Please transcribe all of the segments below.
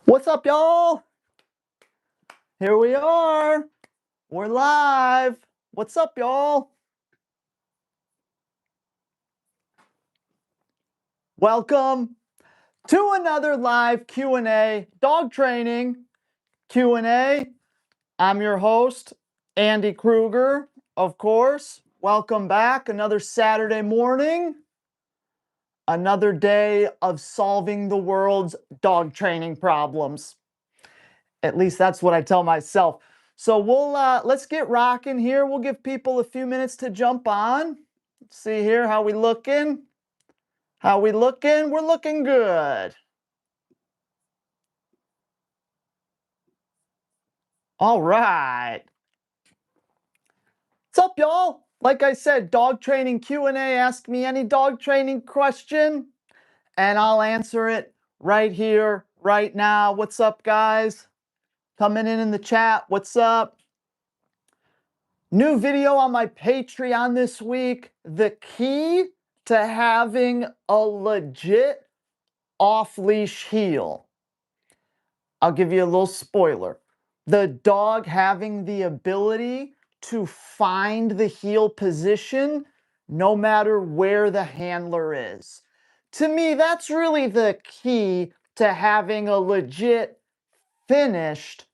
What's up, y'all? Here we are. We're live. What's up, y'all? Welcome to another live Q&A, dog training Q&A. I'm your host, Andy Kruger, of course. Welcome back. Another Saturday morning. Another day of solving the world's dog training problems. At least that's what I tell myself. So let's get rocking here. We'll give people a few minutes to jump on. Let's see here, how we looking? How we looking? We're looking good. All right. What's up, y'all? Like I said, dog training Q&A. Ask me any dog training question, and I'll answer it right here, right now. What's up, guys? Coming in the chat. What's up? New video on my Patreon this week. The key to having a legit off-leash heel. I'll give you a little spoiler. The dog having the ability to find the heel position no matter where the handler is. To me, that's really the key to having a legit, finished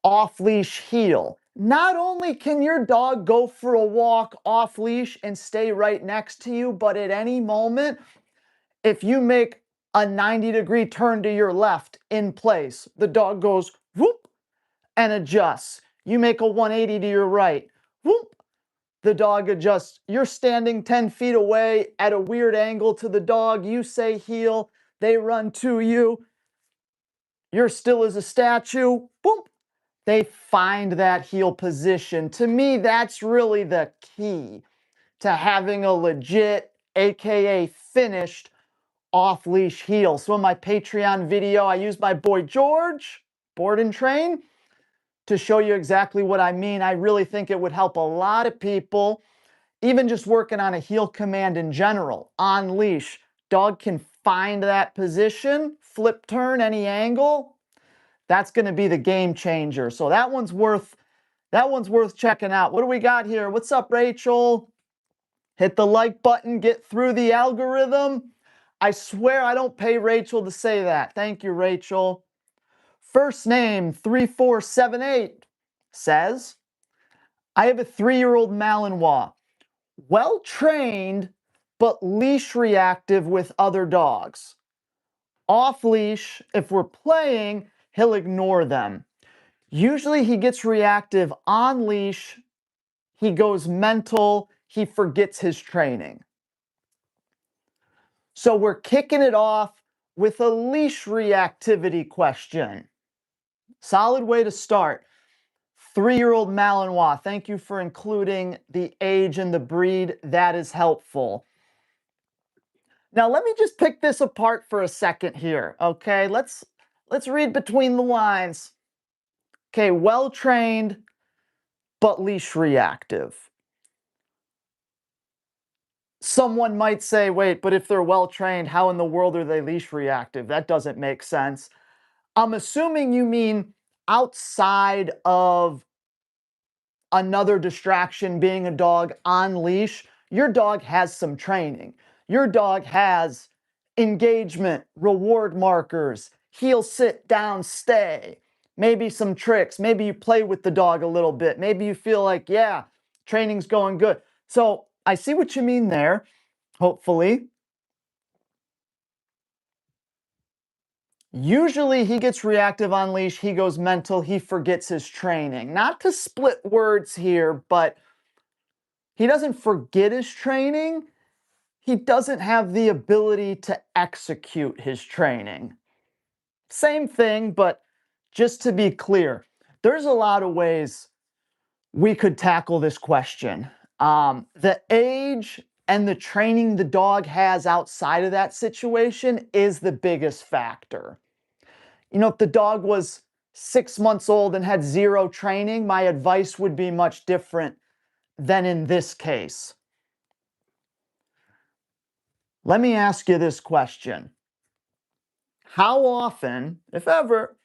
off-leash heel. Not only can your dog go for a walk off-leash and stay right next to you, but at any moment, if you make a 90-degree turn to your left in place, the dog goes whoop and adjusts. You make a 180 to your right, whoop, the dog adjusts. You're standing 10 feet away at a weird angle to the dog. You say heel, they run to you. You're still as a statue, boom. They find that heel position. To me, that's really the key to having a legit, AKA finished, off-leash heel. So in my Patreon video, I use my boy George, Board and Train, to show you exactly what I mean. I really think it would help a lot of people, even just working on a heel command in general, on leash. Dog can find that position, flip turn, any angle. That's going to be the game changer. So that one's worth checking out. What do we got here? What's up, Rachel? Hit the like button, get through the algorithm. I swear I don't pay Rachel to say that. Thank you, Rachel. First name 3478 says, I have a 3-year-old Malinois, well trained, but leash reactive with other dogs. Off leash, if we're playing, he'll ignore them. Usually he gets reactive on leash, he goes mental, he forgets his training. So we're kicking it off with a leash reactivity question. Solid way to start. 3-year-old Malinois, thank you for including the age and the breed. That is helpful. Now let me just pick this apart for a second here, okay? Let's read between the lines. Okay, well-trained, but leash reactive. Someone might say, wait, but if they're well-trained, how in the world are they leash reactive? That doesn't make sense. I'm assuming you mean outside of another distraction being a dog on leash. Your dog has some training. Your dog has engagement, reward markers, heel, sit, down, stay. Maybe some tricks. Maybe you play with the dog a little bit. Maybe you feel like, yeah, training's going good. So I see what you mean there, hopefully. Usually he gets reactive on leash, he goes mental, he forgets his training. Not to split words here, but he doesn't forget his training. He doesn't have the ability to execute his training. Same thing, but just to be clear, there's a lot of ways we could tackle this question. The age and the training the dog has outside of that situation is the biggest factor. You know, if the dog was 6 months old and had 0 training, my advice would be much different than in this case. Let me ask you this question. how often, if ever,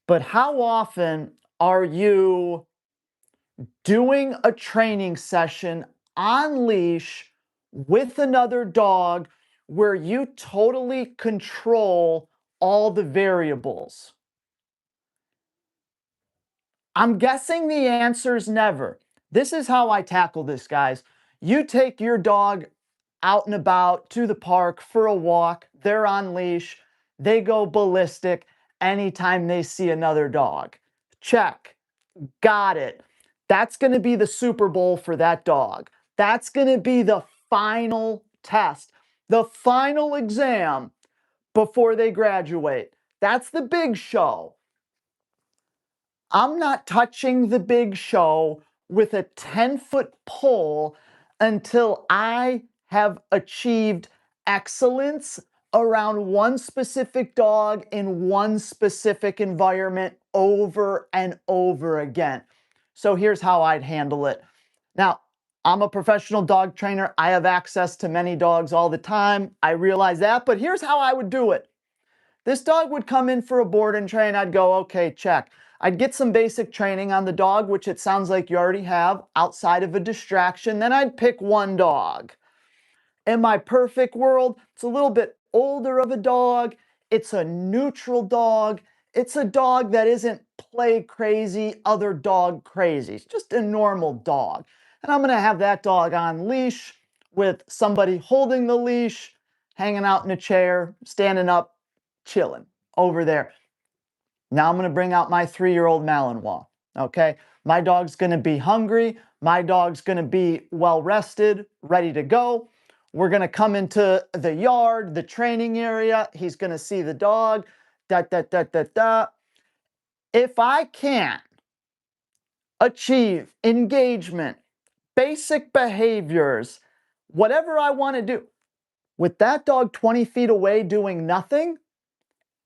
but how often are you doing a training session on leash with another dog where you totally control all the variables? I'm guessing the answer is never. This is how I tackle this, guys. You take your dog out and about to the park for a walk, they're on leash, they go ballistic anytime they see another dog. Check. Got it. That's going to be the Super Bowl for that dog. That's going to be the final test, the final exam before they graduate. That's the big show. I'm not touching the big show with a 10-foot pole until I have achieved excellence around one specific dog in one specific environment over and over again. So here's how I'd handle it. Now, I'm a professional dog trainer. I have access to many dogs all the time. I realize that, but here's how I would do it. This dog would come in for a board and train. I'd go, okay, check. I'd get some basic training on the dog, which it sounds like you already have, outside of a distraction. Then I'd pick one dog. In my perfect world, it's a little bit older of a dog. It's a neutral dog. It's a dog that isn't play crazy, other dog crazy. It's just a normal dog. And I'm going to have that dog on leash with somebody holding the leash, hanging out in a chair, standing up, chilling over there. Now I'm going to bring out my 3-year-old Malinois. Okay. My dog's going to be hungry. My dog's going to be well rested, ready to go. We're going to come into the yard, the training area. He's going to see the dog. Da, da, da, da, da. If I can't achieve engagement, basic behaviors, whatever I want to do, with that dog 20 feet away doing nothing,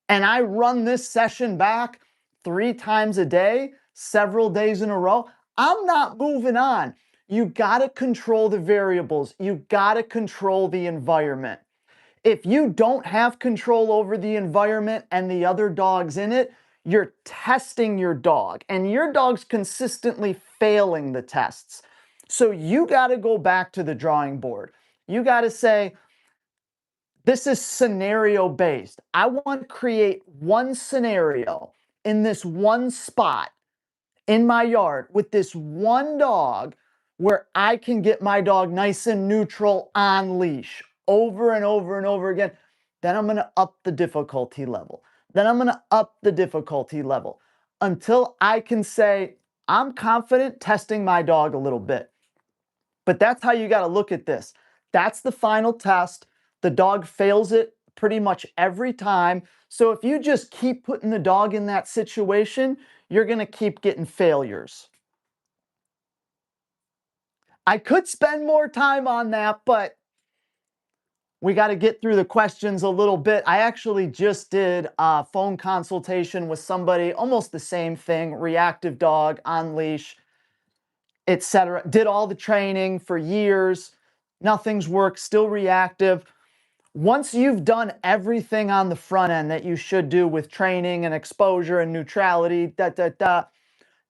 and I run this session back 3 times a day, several days in a row, I'm not moving on. You got to control the variables. You got to control the environment. If you don't have control over the environment and the other dogs in it, you're testing your dog, and your dog's consistently failing the tests. So you got to go back to the drawing board. You got to say, this is scenario based. I want to create one scenario in this one spot in my yard with this one dog where I can get my dog nice and neutral on leash over and over and over again. Then I'm going to up the difficulty level. Then I'm going to up the difficulty level until I can say, I'm confident testing my dog a little bit. But that's how you got to look at this. That's the final test. The dog fails it pretty much every time. So if you just keep putting the dog in that situation, you're going to keep getting failures. I could spend more time on that, but we got to get through the questions a little bit. I actually just did a phone consultation with somebody, almost the same thing, reactive dog on leash, etc. Did all the training for years. Nothing's worked, still reactive. Once you've done everything on the front end that you should do with training and exposure and neutrality,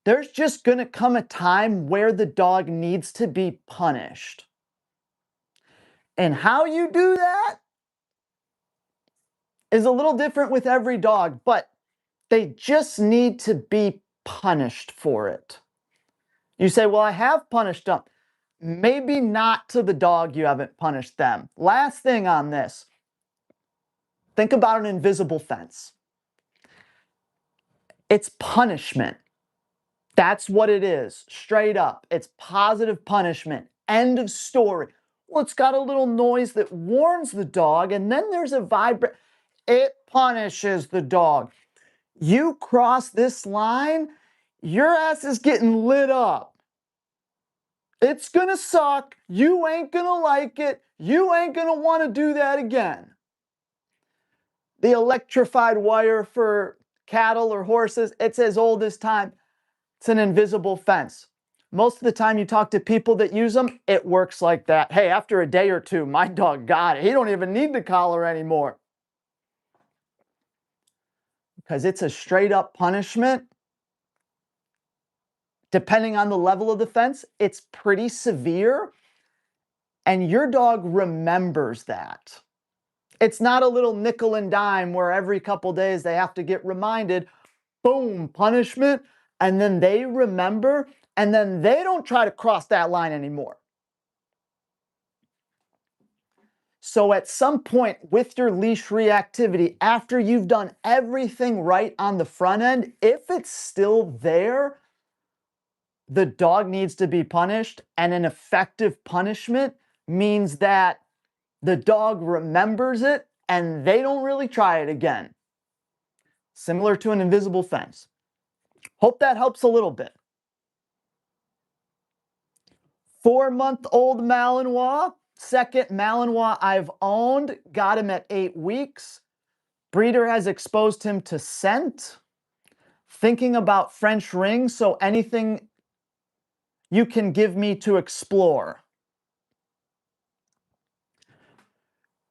there's just going to come a time where the dog needs to be punished. And how you do that is a little different with every dog, but they just need to be punished for it. You say, well, I have punished them. Maybe not to the dog you haven't punished them. Last thing on this. Think about an invisible fence. It's punishment. That's what it is, straight up. It's positive punishment. End of story. Well, it's got a little noise that warns the dog, and then there's a vibrate. It punishes the dog. You cross this line, your ass is getting lit up. It's gonna suck. You ain't gonna like it. You ain't gonna want to do that again. The electrified wire for cattle or horses, it's as old as time. It's an invisible fence. Most of the time you talk to people that use them, it works like that. Hey, after a day or two, my dog got it. He don't even need the collar anymore. because it's a straight up punishment. Depending on the level of the fence, it's pretty severe, and your dog remembers that. It's not a little nickel and dime where every couple days they have to get reminded, boom, punishment, and then they remember, and then they don't try to cross that line anymore. So at some point with your leash reactivity, after you've done everything right on the front end, if it's still there, the dog needs to be punished, and an effective punishment means that the dog remembers it and they don't really try it again. Similar to an invisible fence. Hope that helps a little bit. 4-month-old Malinois, second Malinois I've owned, got him at 8 weeks. Breeder has exposed him to scent. Thinking about French rings, so anything you can give me to explore?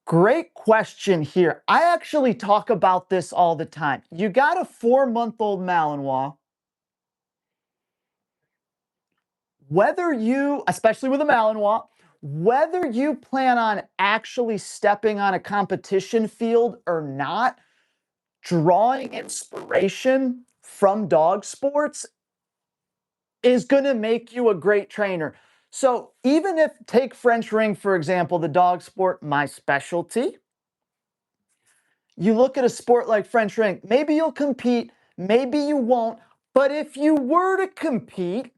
Great question here. I actually talk about this all the time. You got a 4-month-old Malinois. Whether you, especially with a Malinois, whether you plan on actually stepping on a competition field or not, drawing inspiration from dog sports is going to make you a great trainer. So even if, take French ring, for example, the dog sport, my specialty, you look at a sport like French ring, maybe you'll compete, maybe you won't, but if you were to compete,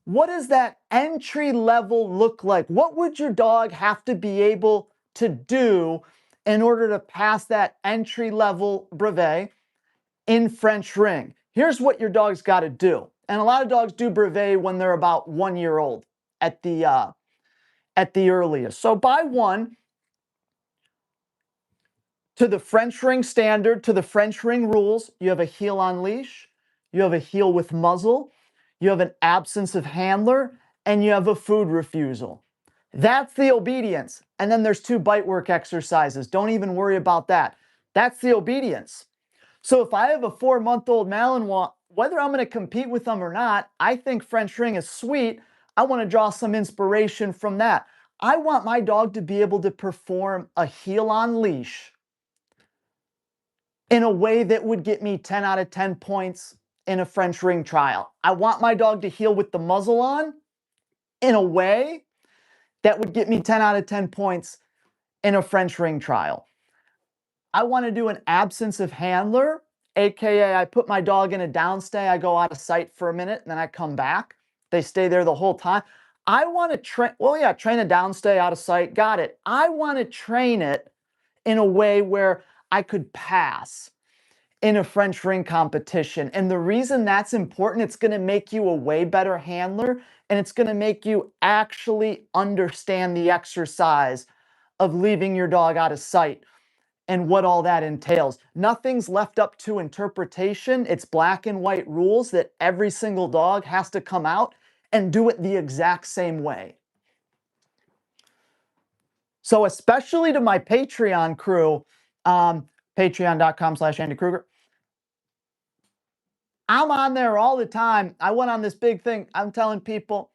what does that entry level look like? What would your dog have to be able to do in order to pass that entry level brevet in French ring? Here's what your dog's got to do. And a lot of dogs do brevet when they're about 1 year old at the earliest. So by 1, to the French ring standard, to the French ring rules, you have a heel on leash, you have a heel with muzzle, you have an absence of handler, and you have a food refusal. That's the obedience. And then there's 2 bite work exercises. Don't even worry about that. That's the obedience. So if I have a 4-month-old Malinois, whether I'm going to compete with them or not, I think French ring is sweet. I want to draw some inspiration from that. I want my dog to be able to perform a heel on leash in a way that would get me 10 out of 10 points in a French ring trial. I want my dog to heel with the muzzle on in a way that would get me 10 out of 10 points in a French ring trial. I want to do an absence of handler, aka I put my dog in a downstay, I go out of sight for a minute, and then I come back. They stay there the whole time. I want to train, train a downstay out of sight, got it. I want to train it in a way where I could pass in a French ring competition. And the reason that's important, it's going to make you a way better handler, and it's going to make you actually understand the exercise of leaving your dog out of sight and what all that entails. Nothing's left up to interpretation. It's black and white rules that every single dog has to come out and do it the exact same way. So especially to my Patreon crew, patreon.com/Andy Kruger, I'm on there all the time. I went on this big thing. I'm telling people,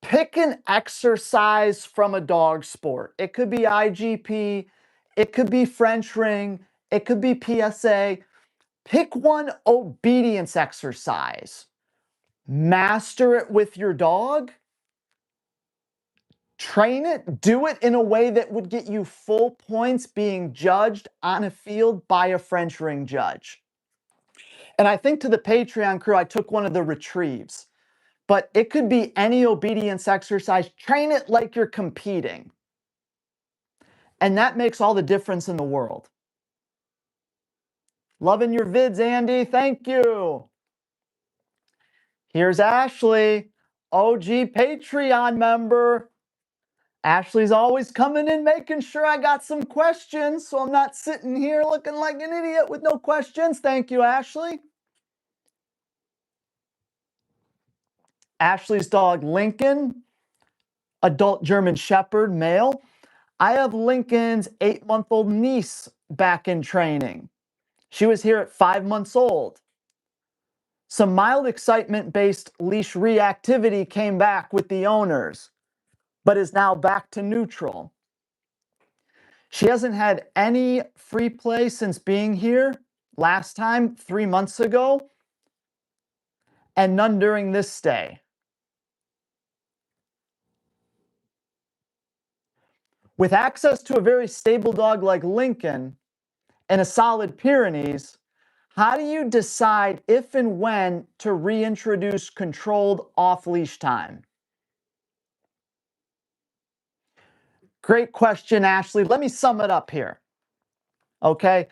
pick an exercise from a dog sport. It could be IGP, it could be French ring, it could be PSA. Pick one obedience exercise. Master it with your dog. Train it. Do it in a way that would get you full points being judged on a field by a French ring judge. And I think to the Patreon crew, I took one of the retrieves. But it could be any obedience exercise. Train it like you're competing. And that makes all the difference in the world. Loving your vids, Andy. Thank you. Here's Ashley, OG Patreon member. Ashley's always coming in making sure I got some questions, so I'm not sitting here looking like an idiot with no questions. Thank you, Ashley. Ashley's dog, Lincoln, adult German Shepherd, male. I have Lincoln's 8-month-old niece back in training. She was here at 5 months old. Some mild excitement-based leash reactivity came back with the owners, but is now back to neutral. She hasn't had any free play since being here last time, 3 months ago, and none during this stay. With access to a very stable dog like Lincoln and a solid Pyrenees, how do you decide if and when to reintroduce controlled off-leash time? Great question, Ashley. Let me sum it up here. Okay.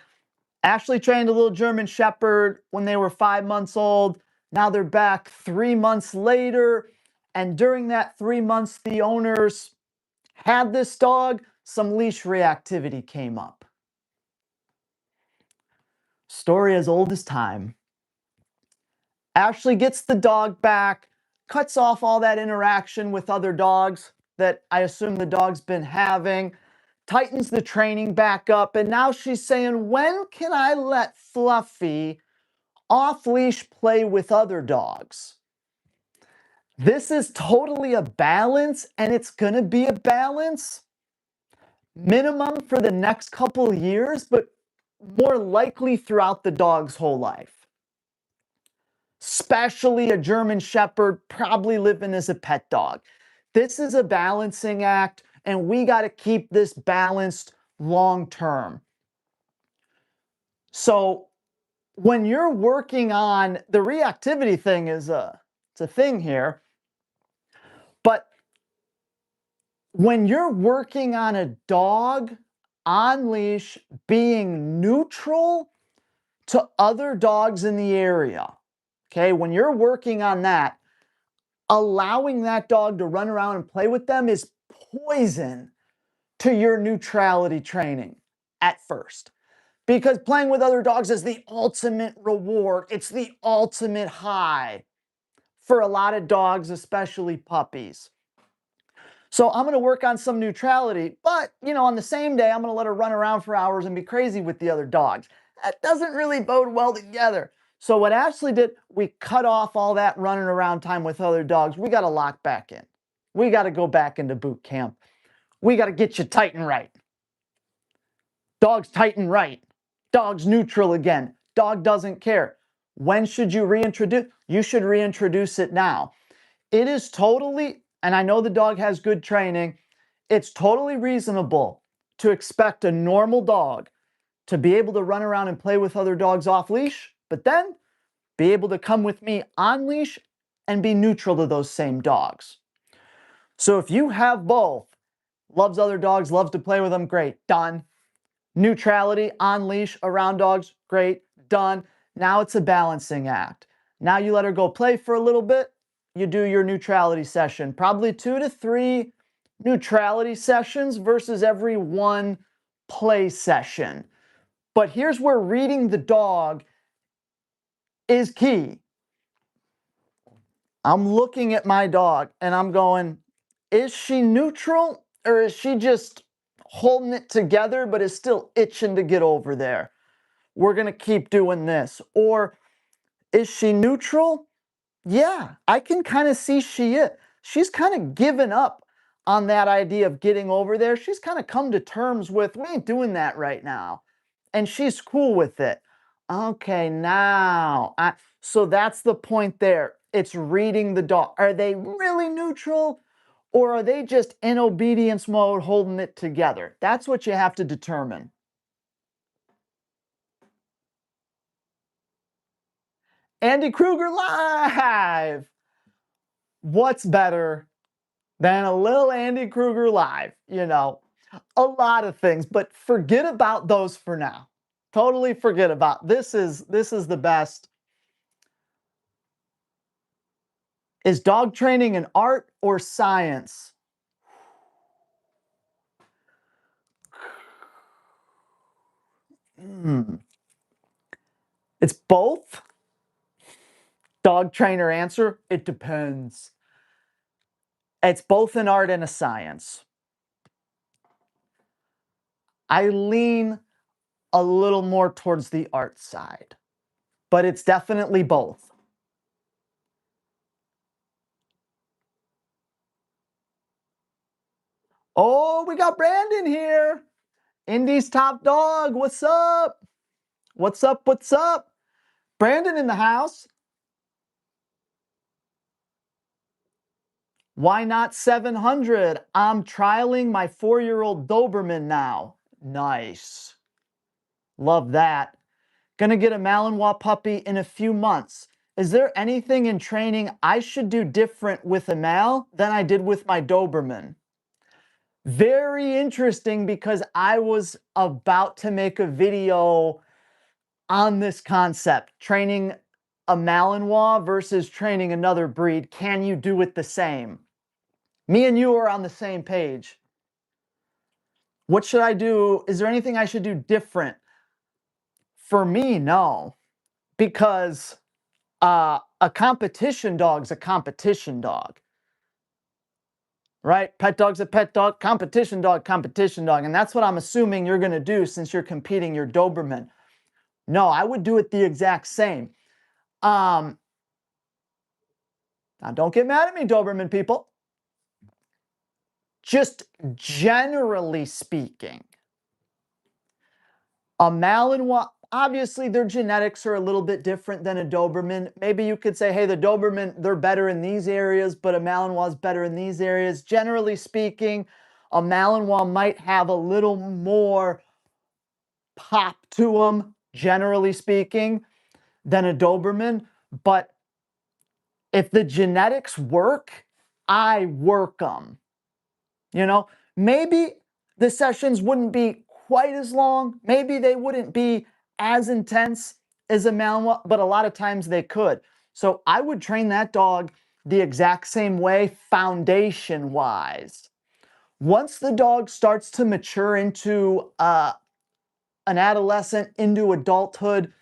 Ashley trained a little German Shepherd when they were 5 months old. Now they're back 3 months later. And during that 3 months, the owners had this dog. Some leash reactivity came up. Story as old as time. Ashley gets the dog back, cuts off all that interaction with other dogs that I assume the dog's been having, tightens the training back up, and now she's saying, when can I let Fluffy off-leash play with other dogs? This is totally a balance, and it's going to be a balance minimum for the next couple of years, but more likely throughout the dog's whole life. Especially a German Shepherd, probably living as a pet dog. This is a balancing act, and we got to keep this balanced long term. So when you're working on the reactivity thing it's a thing here, but when you're working on a dog on leash being neutral to other dogs in the area, okay, when you're working on that, allowing that dog to run around and play with them is poison to your neutrality training at first. Because playing with other dogs is the ultimate reward. It's the ultimate high for a lot of dogs, especially puppies. So I'm going to work on some neutrality, but, on the same day, I'm going to let her run around for hours and be crazy with the other dogs. That doesn't really bode well together. So what Ashley did, we cut off all that running around time with other dogs. We got to lock back in. We got to go back into boot camp. We got to get you tight and right. Dog's tight and right. Dog's neutral again. Dog doesn't care. When should you reintroduce? You should reintroduce it now. It is totally, and I know the dog has good training, it's totally reasonable to expect a normal dog to be able to run around and play with other dogs off leash, but then be able to come with me on leash and be neutral to those same dogs. So if you have both, loves other dogs, loves to play with them, great, done. Neutrality on leash around dogs, great, done. Now it's a balancing act. Now you let her go play for a little bit, you do your neutrality session. Probably 2 to 3 neutrality sessions versus every 1 play session. But here's where reading the dog is key. I'm looking at my dog and I'm going, is she neutral or is she just holding it together but is still itching to get over there? We're going to keep doing this. Or is she neutral? Yeah, I can kind of see she is. She's kind of given up on that idea of getting over there. She's kind of come to terms with, we ain't doing that right now. And she's cool with it. Okay, now, so that's the point there. It's reading the dog. Are they really neutral or are they just in obedience mode holding it together? That's what you have to determine. Andy Kruger live. What's better than a little Andy Kruger live? A lot of things, but forget about those for now. Totally forget about this is the best. Is dog training an art or science? It's both. Dog trainer answer, it depends. It's both an art and a science. I lean a little more towards the art side, but it's definitely both. Oh, we got Brandon here. Indy's top dog. What's up? What's up? What's up? Brandon in the house. Why not 700? I'm trialing my 4-year-old Doberman now. Nice. Love that. Gonna get a Malinois puppy in a few months. Is there anything in training I should do different with a Mal than I did with my Doberman? Very interesting, because I was about to make a video on this concept, training a Malinois versus training another breed. Can you do it the same? Me and you are on the same page. What should I do? Is there anything I should do different? For me, no, because a competition dog's a competition dog, right? Pet dog's a pet dog, competition dog, competition dog. And that's what I'm assuming you're going to do since you're competing your Doberman. No, I would do it the exact same. Now, don't get mad at me, Doberman people. Just generally speaking, a Malinois, obviously their genetics are a little bit different than a Doberman. Maybe you could say, hey, the Doberman, they're better in these areas, but a Malinois is better in these areas. Generally speaking, a Malinois might have a little more pop to them, generally speaking, than a Doberman. But if the genetics work, I work them. You know, maybe the sessions wouldn't be quite as long. Maybe they wouldn't be as intense as a Malinois, but a lot of times they could. So I would train that dog the exact same way, foundation-wise. Once the dog starts to mature into an adolescent, into adulthood,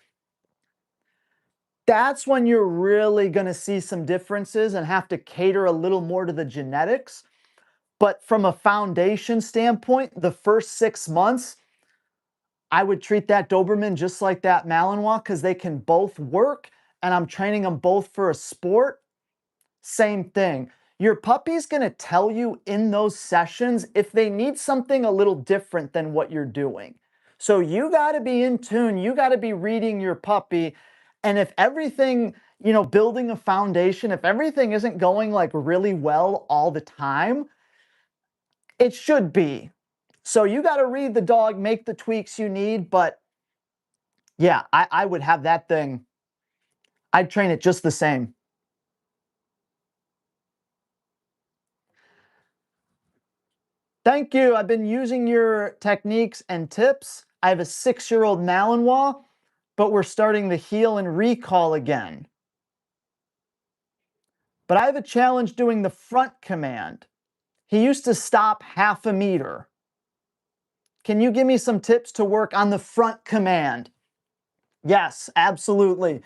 that's when you're really going to see some differences and have to cater a little more to the genetics. But from a foundation standpoint, the first 6 months, I would treat that Doberman just like that Malinois, because they can both work, and I'm training them both for a sport. Same thing. Your puppy's going to tell you in those sessions if they need something a little different than what you're doing. So you got to be in tune. You got to be reading your puppy. And if everything, building a foundation, if everything isn't going like really well all the time, it should be. So you got to read the dog, make the tweaks you need. But yeah, I would have that thing. I'd train it just the same. Thank you. I've been using your techniques and tips. I have a 6-year-old Malinois, but we're starting the heel and recall again. But I have a challenge doing the front command. He used to stop half a meter. Can you give me some tips to work on the front command? Yes, absolutely.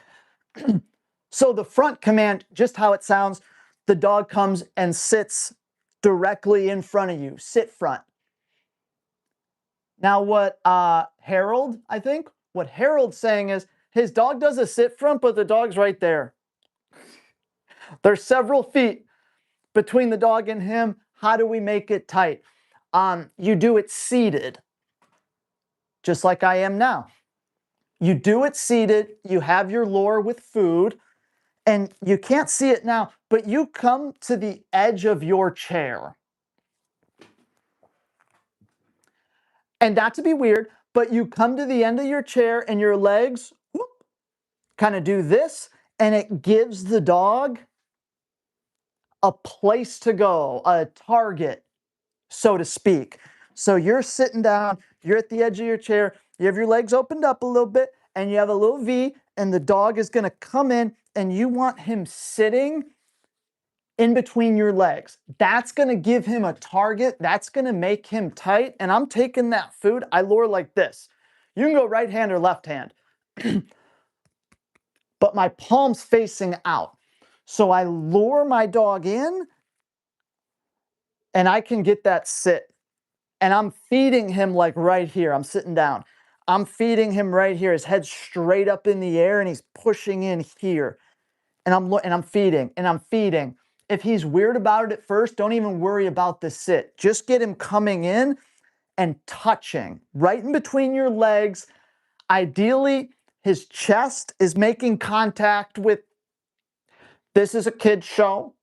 So the front command, just how it sounds, the dog comes and sits directly in front of you. Sit front. Now what Harold, I think, what Harold's saying is his dog does a sit front, but the dog's right there. There's several feet between the dog and him. How do we make it tight? You do it seated, just like I am now. You do it seated, you have your lure with food, and you can't see it now, but you come to the edge of your chair. And not to be weird, but you come to the end of your chair and your legs kind of do this, and it gives the dog a place to go, a target, so to speak. So you're sitting down, you're at the edge of your chair, you have your legs opened up a little bit, and you have a little V, and the dog is going to come in, and you want him sitting in between your legs. That's going to give him a target. That's going to make him tight. And I'm taking that food. I lure like this. You can go right hand or left hand. But my palm's facing out. So I lure my dog in, and I can get that sit. And I'm feeding him like right here. I'm sitting down. I'm feeding him right here. His head's straight up in the air and he's pushing in here. And I'm feeding and I'm feeding. If he's weird about it at first, don't even worry about the sit. Just get him coming in and touching right in between your legs. Ideally, his chest is making contact with, this is a kid's show.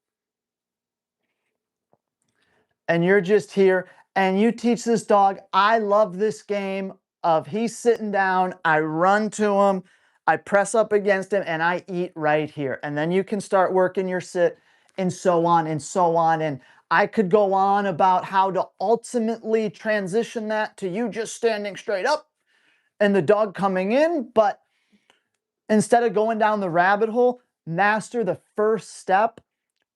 And you're just here and you teach this dog, I love this game of he's sitting down, I run to him, I press up against him, and I eat right here. And then you can start working your sit and so on and so on. And I could go on about how to ultimately transition that to you just standing straight up and the dog coming in. But instead of going down the rabbit hole, master the first step,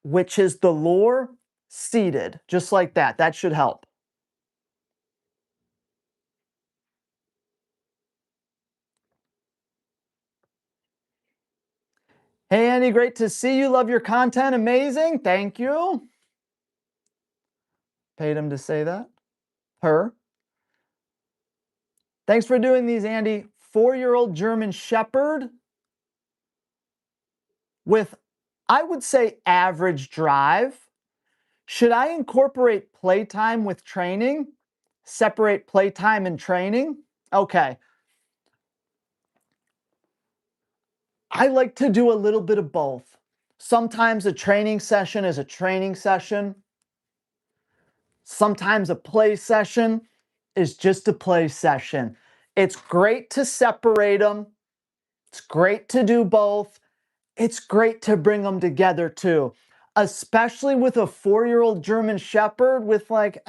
which is the lure seated, just like that. That should help. Hey, Andy, great to see you. Love your content. Amazing. Thank you. Paid him to say that. Her. Thanks for doing these, Andy. 4-year-old German Shepherd with, I would say, average drive. Should I incorporate playtime with training? Separate playtime and training? Okay. I like to do a little bit of both. Sometimes a training session is a training session. Sometimes a play session is just a play session. It's great to separate them. It's great to do both. It's great to bring them together too, especially with a 4-year-old German Shepherd with like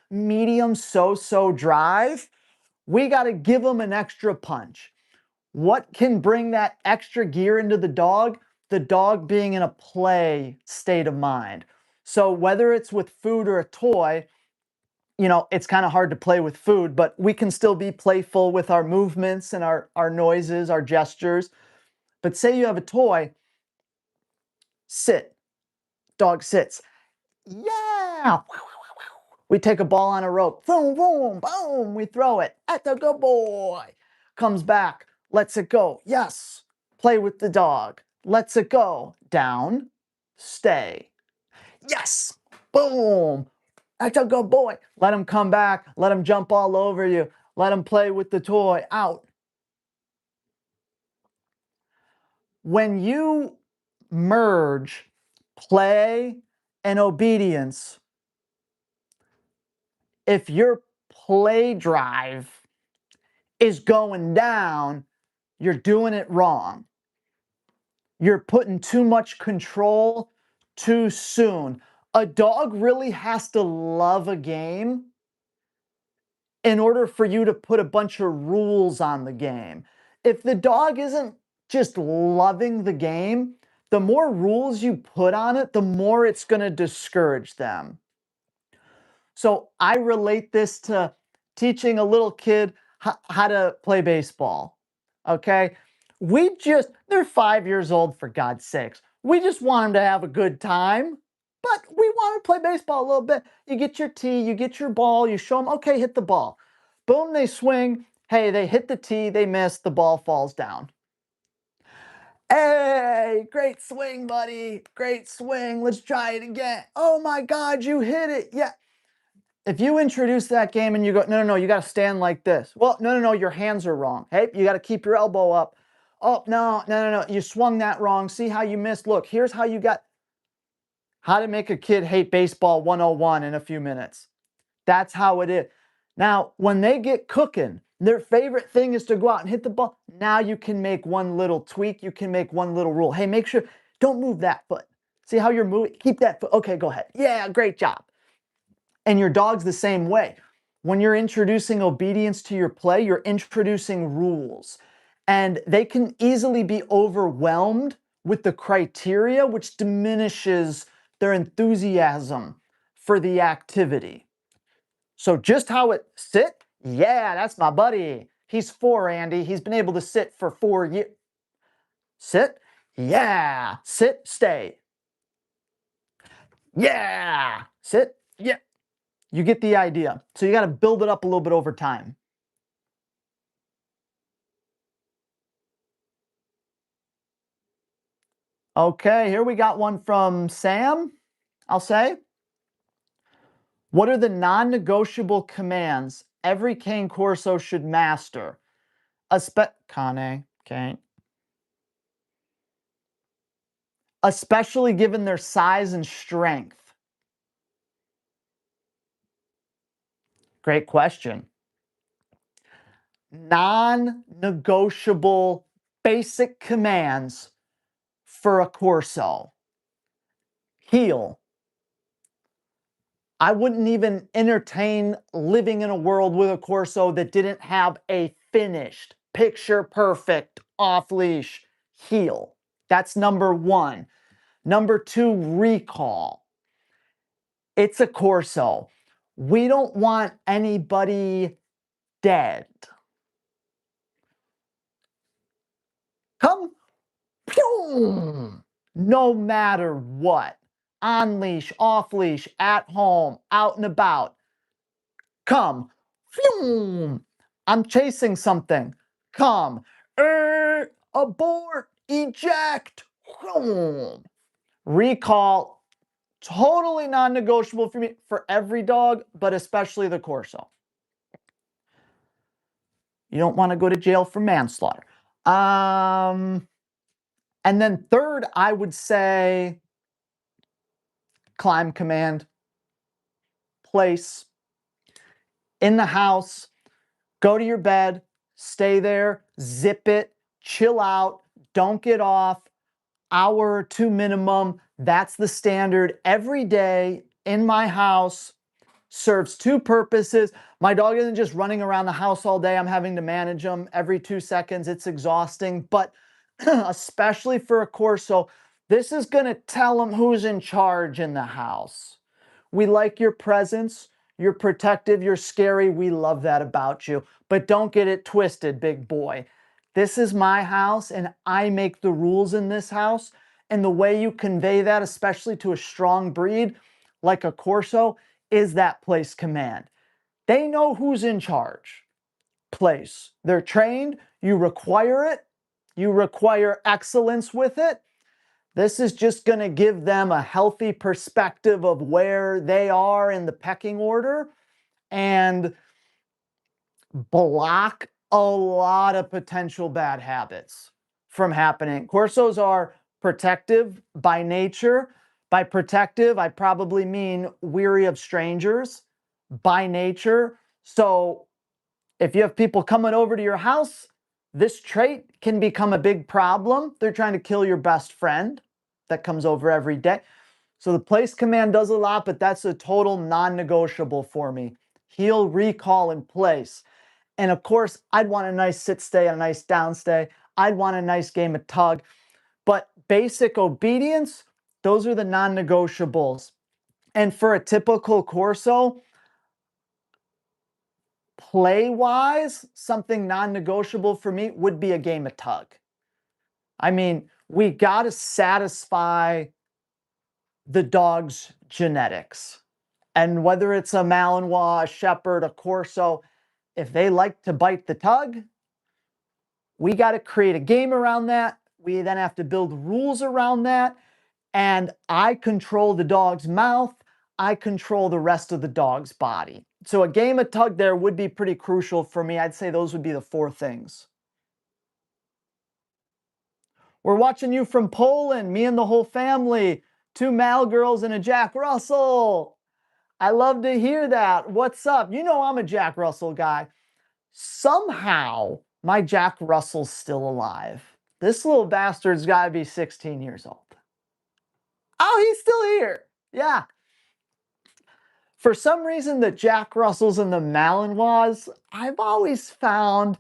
medium so-so drive. We got to give them an extra punch. What can bring that extra gear into the dog? The dog being in a play state of mind. So whether it's with food or a toy, you know, it's kind of hard to play with food, but we can still be playful with our movements and our noises, our gestures. But say you have a toy, sit, dog sits. Yeah. We take a ball on a rope. Boom, boom, boom. We throw it. That's a good boy. Comes back, lets it go. Yes. Play with the dog. Lets it go. Down, stay. Yes. Boom. That's a good boy. Let him come back. Let him jump all over you. Let him play with the toy. Out. When you merge play and obedience, if your play drive is going down, you're doing it wrong. You're putting too much control too soon. A dog really has to love a game in order for you to put a bunch of rules on the game. If the dog isn't just loving the game, the more rules you put on it, the more it's going to discourage them. So I relate this to teaching a little kid how to play baseball. Okay? They're 5 years old, for God's sakes. We just want them to have a good time, but we want to play baseball a little bit. You get your tee, you get your ball, you show them, okay, hit the ball. Boom, they swing. Hey, they hit the tee, they miss, the ball falls down. Hey, great swing, buddy. Great swing. Let's try it again. Oh my God, you hit it. Yeah. If you introduce that game and you go, no, you got to stand like this. Well, no, your hands are wrong. Hey, you got to keep your elbow up. Oh, no, you swung that wrong. See how you missed? Look, here's how you got. How to make a kid hate baseball 101 in a few minutes. That's how it is. Now, when they get cooking, their favorite thing is to go out and hit the ball. Now you can make one little tweak. You can make one little rule. Hey, make sure, don't move that foot. See how you're moving? Keep that foot. Okay, go ahead. Yeah, great job. And your dog's the same way. When you're introducing obedience to your play, you're introducing rules. And they can easily be overwhelmed with the criteria, which diminishes their enthusiasm for the activity. So just how it sit, yeah, that's my buddy. He's 4, Andy. He's been able to sit for 4 years. Sit, yeah. Sit, stay. Yeah. Sit, yeah. You get the idea. So you got to build it up a little bit over time. Okay, here we got one from Sam, I'll say. What are the non-negotiable commands every cane corso should master? Kane, okay. Especially given their size and strength. Great question. Non-negotiable basic commands for a corso. Heel. I wouldn't even entertain living in a world with a corso that didn't have a finished, picture perfect, off leash heel. That's number one. Number two, recall. It's a corso. We don't want anybody dead. Come, pew, no matter what. On leash, off leash, at home, out and about. Come, phew, I'm chasing something. Come, abort, eject. Phew. Recall, totally non-negotiable for me, for every dog, but especially the Corso. You don't want to go to jail for manslaughter. And then third, I would say climb command, place, in the house, go to your bed, stay there, zip it, chill out, don't get off, hour or two minimum. That's the standard every day in my house. Serves two purposes. My dog isn't just running around the house all day. I'm having to manage them every 2 seconds. It's exhausting, but especially for a Corso, this is going to tell them who's in charge in the house. We like your presence. You're protective. You're scary. We love that about you. But don't get it twisted, big boy. This is my house, and I make the rules in this house. And the way you convey that, especially to a strong breed like a Corso, is that place command. They know who's in charge. Place. They're trained. You require it. You require excellence with it. This is just going to give them a healthy perspective of where they are in the pecking order and block a lot of potential bad habits from happening. Corsos are protective by nature. By protective, I probably mean weary of strangers by nature. So if you have people coming over to your house, this trait can become a big problem. They're trying to kill your best friend that comes over every day. So the place command does a lot, but that's a total non-negotiable for me. Heel, recall, and place. And of course, I'd want a nice sit stay and a nice down stay. I'd want a nice game of tug. But basic obedience, those are the non-negotiables. And for a typical Corso, play-wise, something non-negotiable for me would be a game of tug. I mean, we got to satisfy the dog's genetics. And whether it's a Malinois, a Shepherd, a Corso, if they like to bite the tug, we got to create a game around that. We then have to build rules around that. And I control the dog's mouth. I control the rest of the dog's body. So a game of tug there would be pretty crucial for me. I'd say those would be the four things. We're watching you from Poland, me and the whole family. 2 Mal girls and a Jack Russell. I love to hear that. What's up? You know I'm a Jack Russell guy. Somehow, my Jack Russell's still alive. This little bastard's got to be 16 years old. Oh, he's still here. Yeah. For some reason, the Jack Russells and the Malinois, I've always found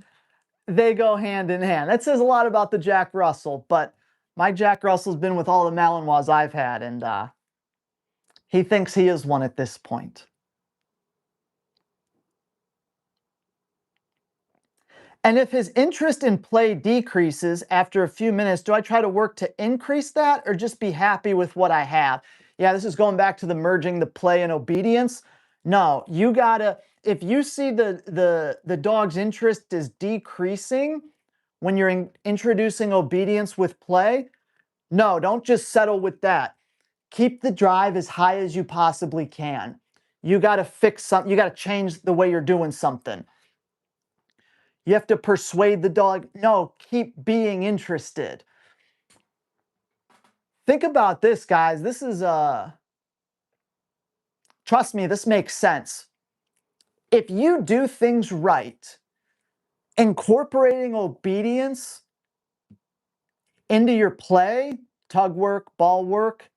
they go hand in hand. That says a lot about the Jack Russell, but my Jack Russell's been with all the Malinois I've had, and he thinks he is one at this point. And if his interest in play decreases after a few minutes, do I try to work to increase that or just be happy with what I have? Yeah, this is going back to the merging the play and obedience. No, you gotta, if you see the dog's interest is decreasing when you're introducing obedience with play, No, don't just settle with that. Keep the drive as high as you possibly can. You got to fix something. You got to change the way you're doing something. You have to persuade the dog. No, keep being interested. Think about this, guys. This is, trust me, this makes sense. If you do things right, incorporating obedience into your play, tug work, ball work,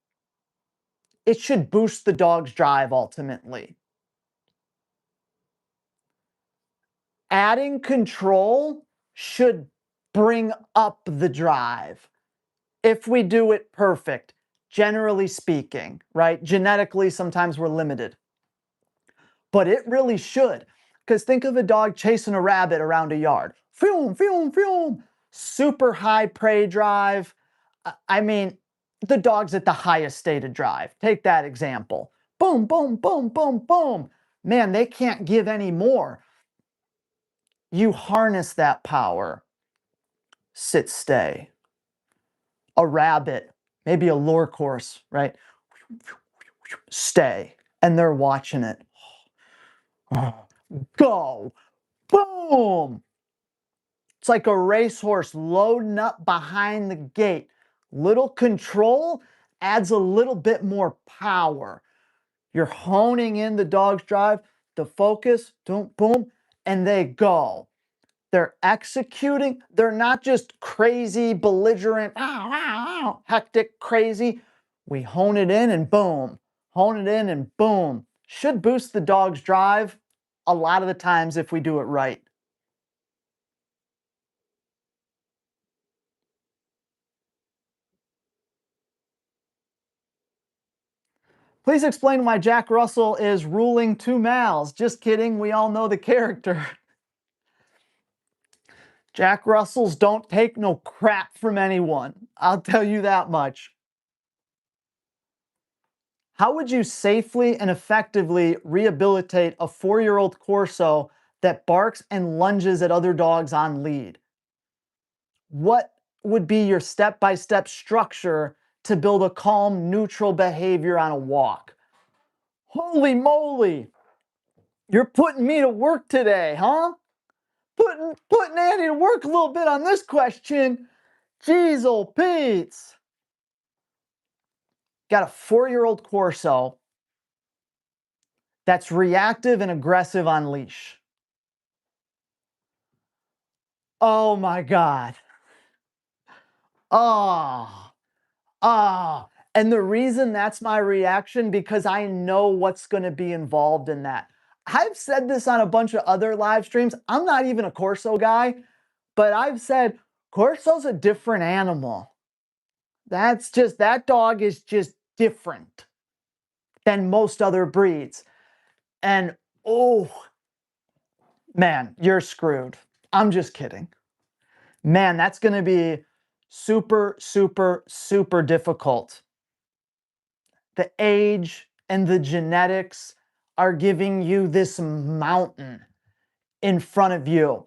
it should boost the dog's drive ultimately. Adding control should bring up the drive if we do it perfect, generally speaking, right? Genetically, sometimes we're limited, but it really should. Because think of a dog chasing a rabbit around a yard. Phew, phew, phew. Super high prey drive. I mean, the dog's at the highest state of drive. Take that example. Boom, boom, boom, boom, boom. Man, they can't give any more. You harness that power. Sit, stay. A rabbit, maybe a lure course, right? Stay. And they're watching it. Go. Boom. It's like a racehorse loading up behind the gate. Little control adds a little bit more power. You're honing in the dog's drive, the focus, boom, boom, and they go. They're executing. They're not just crazy, belligerent, hectic, crazy. We hone it in and boom. Hone it in and boom. Should boost the dog's drive a lot of the times if we do it right. Please explain why Jack Russell is ruling 2 males. Just kidding, we all know the character. Jack Russells don't take no crap from anyone. I'll tell you that much. How would you safely and effectively rehabilitate a 4-year-old Corso that barks and lunges at other dogs on lead? What would be your step-by-step structure to build a calm, neutral behavior on a walk? Holy moly! You're putting me to work today, huh? Putting Andy to work a little bit on this question. Jeez, old Pete's. Got a 4-year-old Corso that's reactive and aggressive on leash. Oh my God. Oh, oh. And the reason that's my reaction, because I know what's going to be involved in that. I've said this on a bunch of other live streams. I'm not even a Corso guy, but I've said Corso's a different animal. That dog is just different than most other breeds. And oh, man, you're screwed. I'm just kidding. Man, that's going to be super, super, super difficult. The age and the genetics are giving you this mountain in front of you.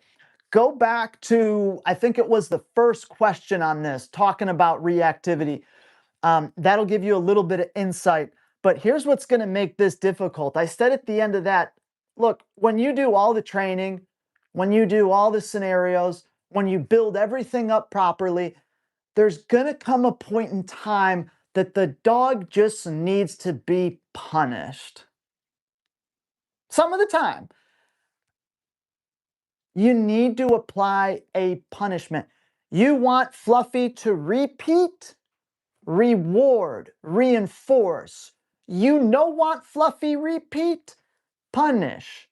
Go back to, I think it was the first question on this, talking about reactivity. That'll give you a little bit of insight. But here's what's going to make this difficult. I said at the end of that, look, when you do all the training, when you do all the scenarios, when you build everything up properly, there's going to come a point in time that the dog just needs to be punished. Some of the time, you need to apply a punishment. You want Fluffy to repeat, reward, reinforce. You want Fluffy repeat, punish.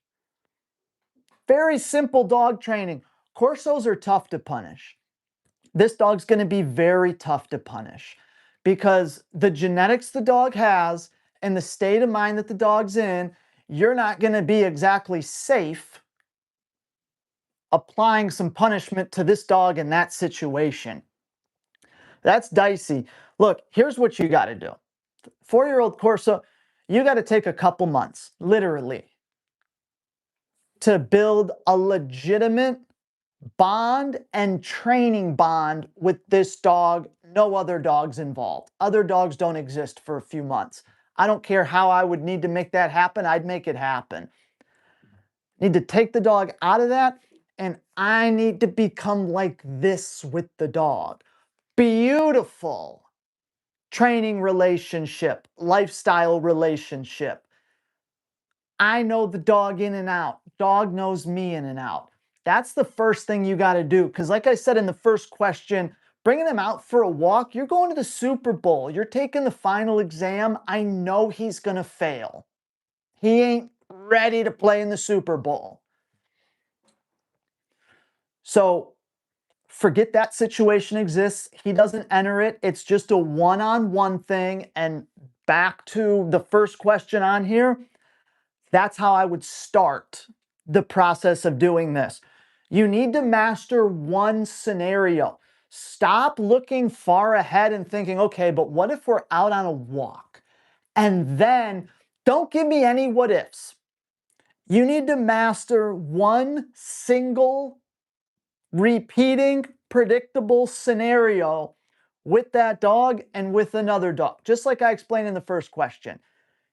Very simple dog training. Corsos are tough to punish. This dog's going to be very tough to punish because the genetics the dog has and the state of mind that the dog's in, you're not going to be exactly safe applying some punishment to this dog in that situation. That's dicey. Look, here's what you got to do. 4-year-old Corso, you got to take a couple months, literally, to build a legitimate bond and training bond with this dog no other dogs involved. Other dogs don't exist for a few months. I don't care how I would need to make that happen, I'd make it happen. Need to take the dog out of that, and I need to become like this with the dog. Beautiful training relationship, lifestyle relationship. I know the dog in and out. Dog knows me in and out. That's the first thing you got to do. Because like I said in the first question, bringing him out for a walk, you're going to the Super Bowl. You're taking the final exam. I know he's going to fail. He ain't ready to play in the Super Bowl. So forget that situation exists. He doesn't enter it. It's just a one-on-one thing. And back to the first question on here, that's how I would start the process of doing this. You need to master one scenario. Stop looking far ahead and thinking, okay, but what if we're out on a walk? And then don't give me any what ifs. You need to master one single repeating predictable scenario with that dog and with another dog, just like I explained in the first question.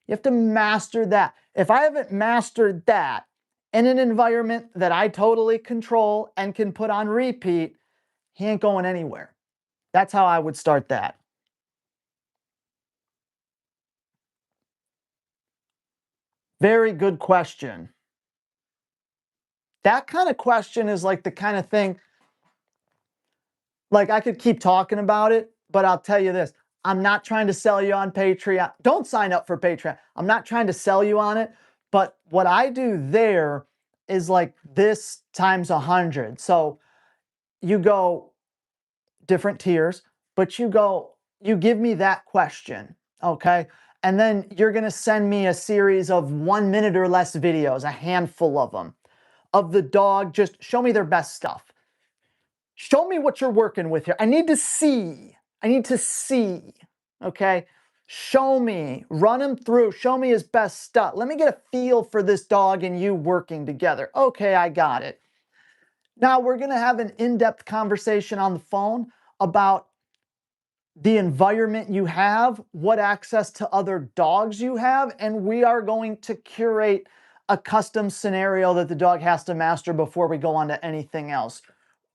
You have to master that. If I haven't mastered that in an environment that I totally control and can put on repeat, he ain't going anywhere. That's how I would start that. Very good question. That kind of question is like the kind of thing, like I could keep talking about it, but I'll tell you this. I'm not trying to sell you on Patreon. Don't sign up for Patreon. I'm not trying to sell you on it, but what I do there is like this times 100. So you go different tiers, but you give me that question, okay? And then you're gonna send me a series of 1 minute or less videos, a handful of them, of the dog. Just show me their best stuff. Show me what you're working with here. I need to see. Okay? Show me, run him through, show me his best stuff. Let me get a feel for this dog and you working together. Okay, I got it. Now we're going to have an in-depth conversation on the phone about the environment you have, what access to other dogs you have, and we are going to curate a custom scenario that the dog has to master before we go on to anything else.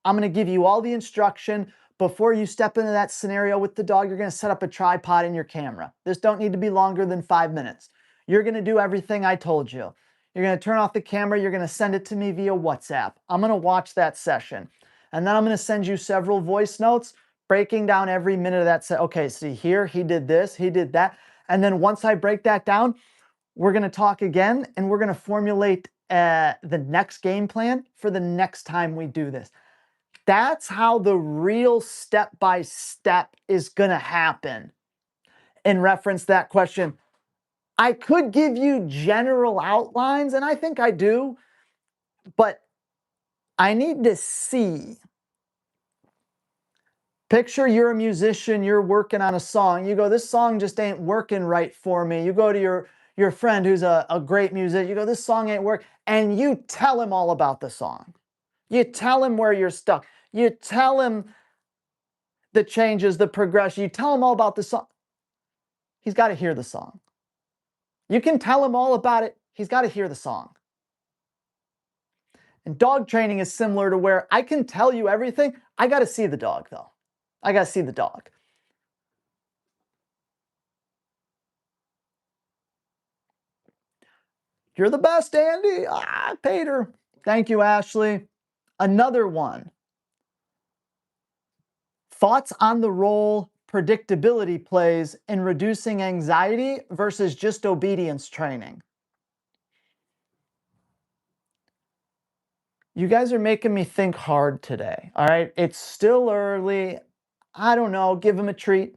I'm going to give you all the instruction. Before you step into that scenario with the dog, you're going to set up a tripod in your camera. This don't need to be longer than 5 minutes. You're going to do everything I told you. You're going to turn off the camera. You're going to send it to me via WhatsApp. I'm going to watch that session. And then I'm going to send you several voice notes breaking down every minute of that set. Okay, see here, he did this, he did that. And then once I break that down, we're going to talk again and we're going to formulate the next game plan for the next time we do this. That's how the real step-by-step is going to happen. In reference to that question, I could give you general outlines, and I think I do, but I need to see. Picture you're a musician, you're working on a song. You go, this song just ain't working right for me. You go to your friend who's a great musician. You go, this song ain't work. And you tell him all about the song. You tell him where you're stuck. You tell him the changes, the progression. You tell him all about the song. He's got to hear the song. You can tell him all about it. He's got to hear the song. And dog training is similar to where I can tell you everything. I got to see the dog, though. I got to see the dog. You're the best, Andy. Pater. Thank you, Ashley. Another one. Thoughts on the role predictability plays in reducing anxiety versus just obedience training. You guys are making me think hard today, all right? It's still early. I don't know, give him a treat.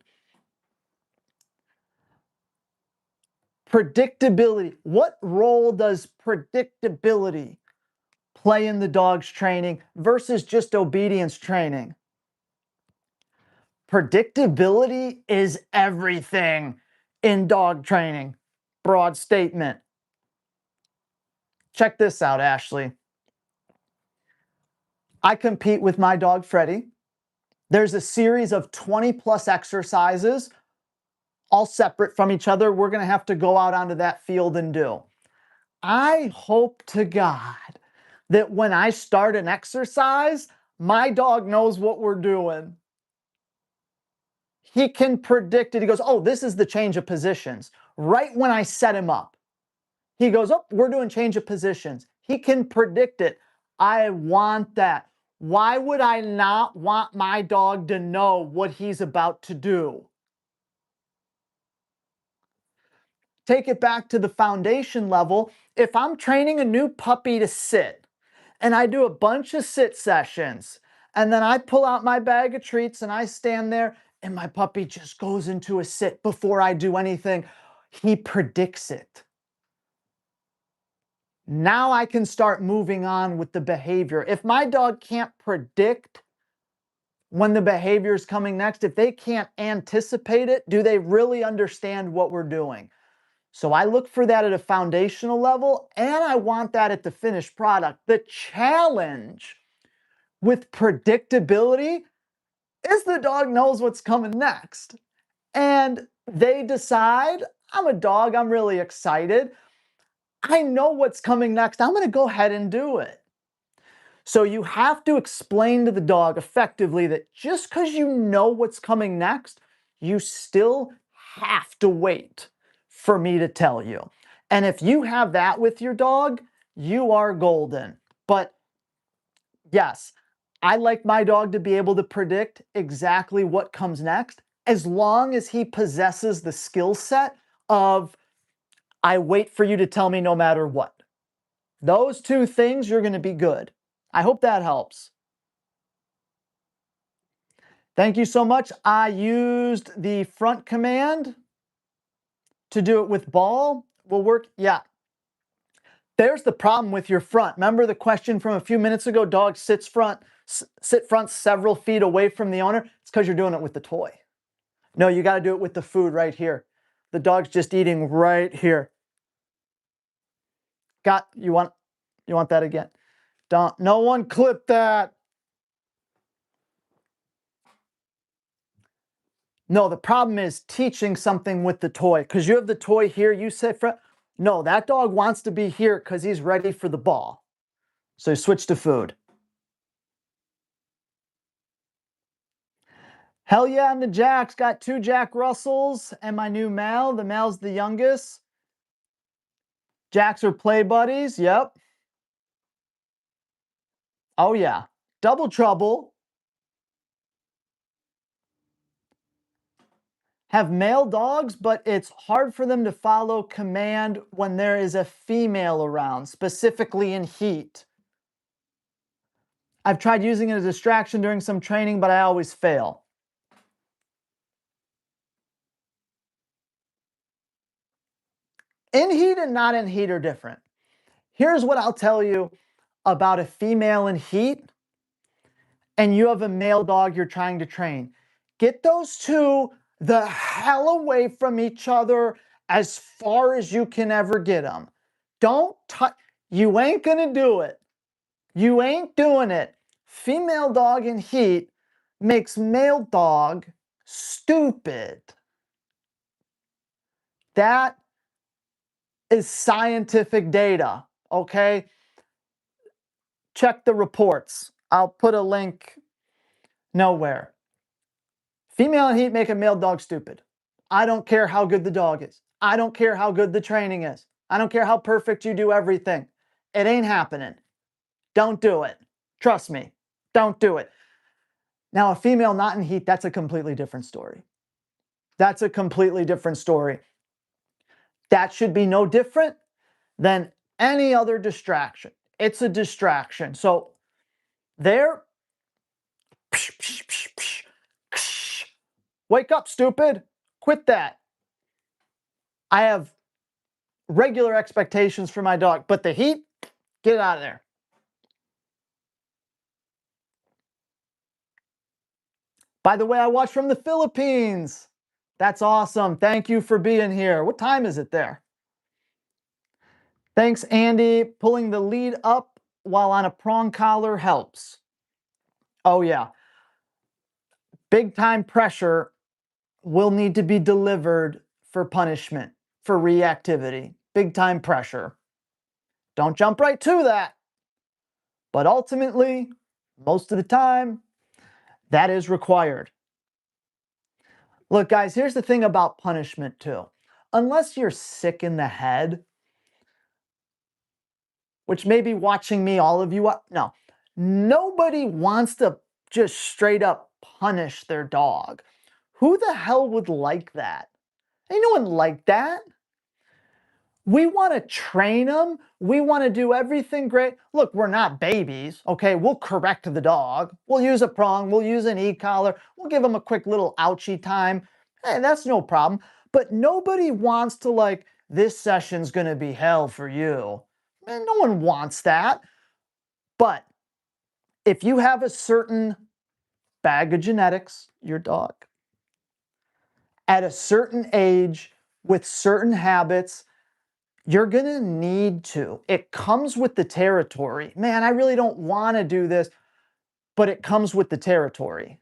Predictability. What role does predictability play in the dog's training versus just obedience training? Predictability is everything in dog training. Broad statement. Check this out, Ashley. I compete with my dog, Freddie. There's a series of 20 plus exercises, all separate from each other. We're going to have to go out onto that field and do. I hope to God that when I start an exercise, my dog knows what we're doing. He can predict it. He goes, oh, this is the change of positions. Right when I set him up, he goes, oh, we're doing change of positions. He can predict it. I want that. Why would I not want my dog to know what he's about to do? Take it back to the foundation level. If I'm training a new puppy to sit and I do a bunch of sit sessions and then I pull out my bag of treats and I stand there and my puppy just goes into a sit before I do anything, he predicts it. Now I can start moving on with the behavior. If my dog can't predict when the behavior is coming next, if they can't anticipate it, do they really understand what we're doing? So I look for that at a foundational level, and I want that at the finished product. The challenge with predictability is the dog knows what's coming next. And they decide, I'm a dog, I'm really excited. I know what's coming next. I'm going to go ahead and do it. So you have to explain to the dog effectively that just because you know what's coming next, you still have to wait for me to tell you. And if you have that with your dog, you are golden. But yes, I like my dog to be able to predict exactly what comes next, as long as he possesses the skill set of, I wait for you to tell me no matter what. Those two things, you're going to be good. I hope that helps. Thank you so much. I used the front command to do it with ball. Will work. Yeah. There's the problem with your front. Remember the question from a few minutes ago, dog sit front several feet away from the owner? It's because you're doing it with the toy. No, you got to do it with the food right here. The dog's just eating right here. You want that again? Don't, no one clip that. No, the problem is teaching something with the toy. Because you have the toy here, you sit front. No, that dog wants to be here because he's ready for the ball. So you switch to food. Hell yeah, and the Jacks. Got 2 Jack Russells and my new Mal. The Mal's the youngest. Jacks are play buddies. Yep. Oh yeah. Double trouble. Have male dogs, but it's hard for them to follow command when there is a female around, specifically in heat. I've tried using it as a distraction during some training, but I always fail. In heat and not in heat are different. Here's what I'll tell you about a female in heat and you have a male dog you're trying to train. Get those two the hell away from each other as far as you can ever get them. Don't touch. You ain't gonna do it. You ain't doing it. Female dog in heat makes male dog stupid. That is scientific data, okay? Check the reports. I'll put a link nowhere. Female in heat make a male dog stupid. I don't care how good the dog is. I don't care how good the training is. I don't care how perfect you do everything. It ain't happening. Don't do it. Trust me. Don't do it. Now, a female not in heat, that's a completely different story. That's a completely different story. That should be no different than any other distraction. It's a distraction. So there, wake up, stupid. Quit that. I have regular expectations for my dog, but the heat, get it out of there. By the way, I watch from the Philippines. That's awesome. Thank you for being here. What time is it there? Thanks, Andy. Pulling the lead up while on a prong collar helps. Oh, yeah. Big time pressure will need to be delivered for punishment, for reactivity. Big time pressure. Don't jump right to that. But ultimately, most of the time, that is required. Look, guys, here's the thing about punishment, too. Unless you're sick in the head, which may be watching me, all of you, no, nobody wants to just straight up punish their dog. Who the hell would like that? Ain't no one like that. We want to train them. We want to do everything great. Look, we're not babies, okay? We'll correct the dog. We'll use a prong. We'll use an e-collar. We'll give them a quick little ouchie time. Hey, that's no problem. But nobody wants to, like, this session's going to be hell for you. Man, no one wants that. But if you have a certain bag of genetics, your dog, at a certain age, with certain habits, you're going to need to. It comes with the territory. Man, I really don't want to do this, but it comes with the territory.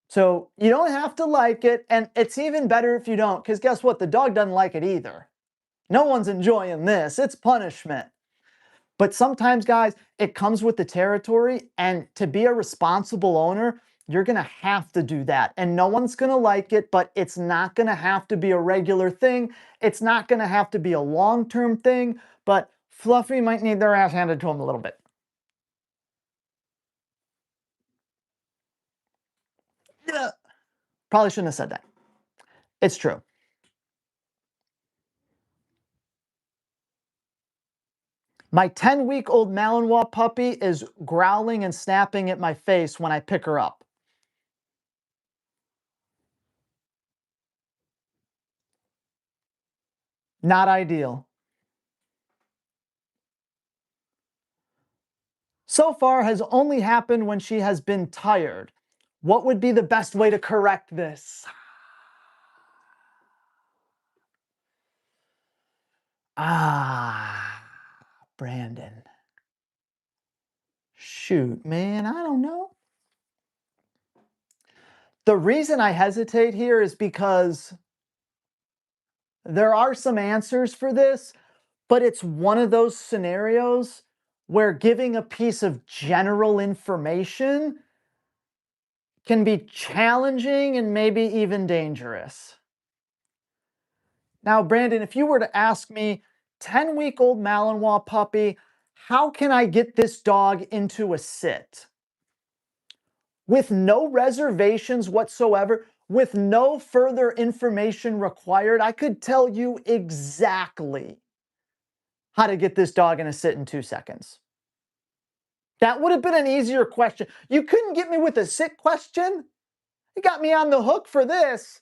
So you don't have to like it, and it's even better if you don't, because guess what? The dog doesn't like it either. No one's enjoying this. It's punishment. But sometimes, guys, it comes with the territory, and to be a responsible owner, you're going to have to do that. And no one's going to like it, but it's not going to have to be a regular thing. It's not going to have to be a long-term thing, but Fluffy might need their ass handed to him a little bit. Yeah. Probably shouldn't have said that. It's true. My 10-week-old Malinois puppy is growling and snapping at my face when I pick her up. Not ideal. So far has only happened when she has been tired. What would be the best way to correct this? Brandon. Shoot, man, I don't know. The reason I hesitate here is because there are some answers for this, but it's one of those scenarios where giving a piece of general information can be challenging and maybe even dangerous. Now, Brandon, if you were to ask me, 10-week-old Malinois puppy, how can I get this dog into a sit? With no reservations whatsoever, with no further information required, I could tell you exactly how to get this dog in a sit in 2 seconds. That would have been an easier question. You couldn't get me with a sit question. You got me on the hook for this.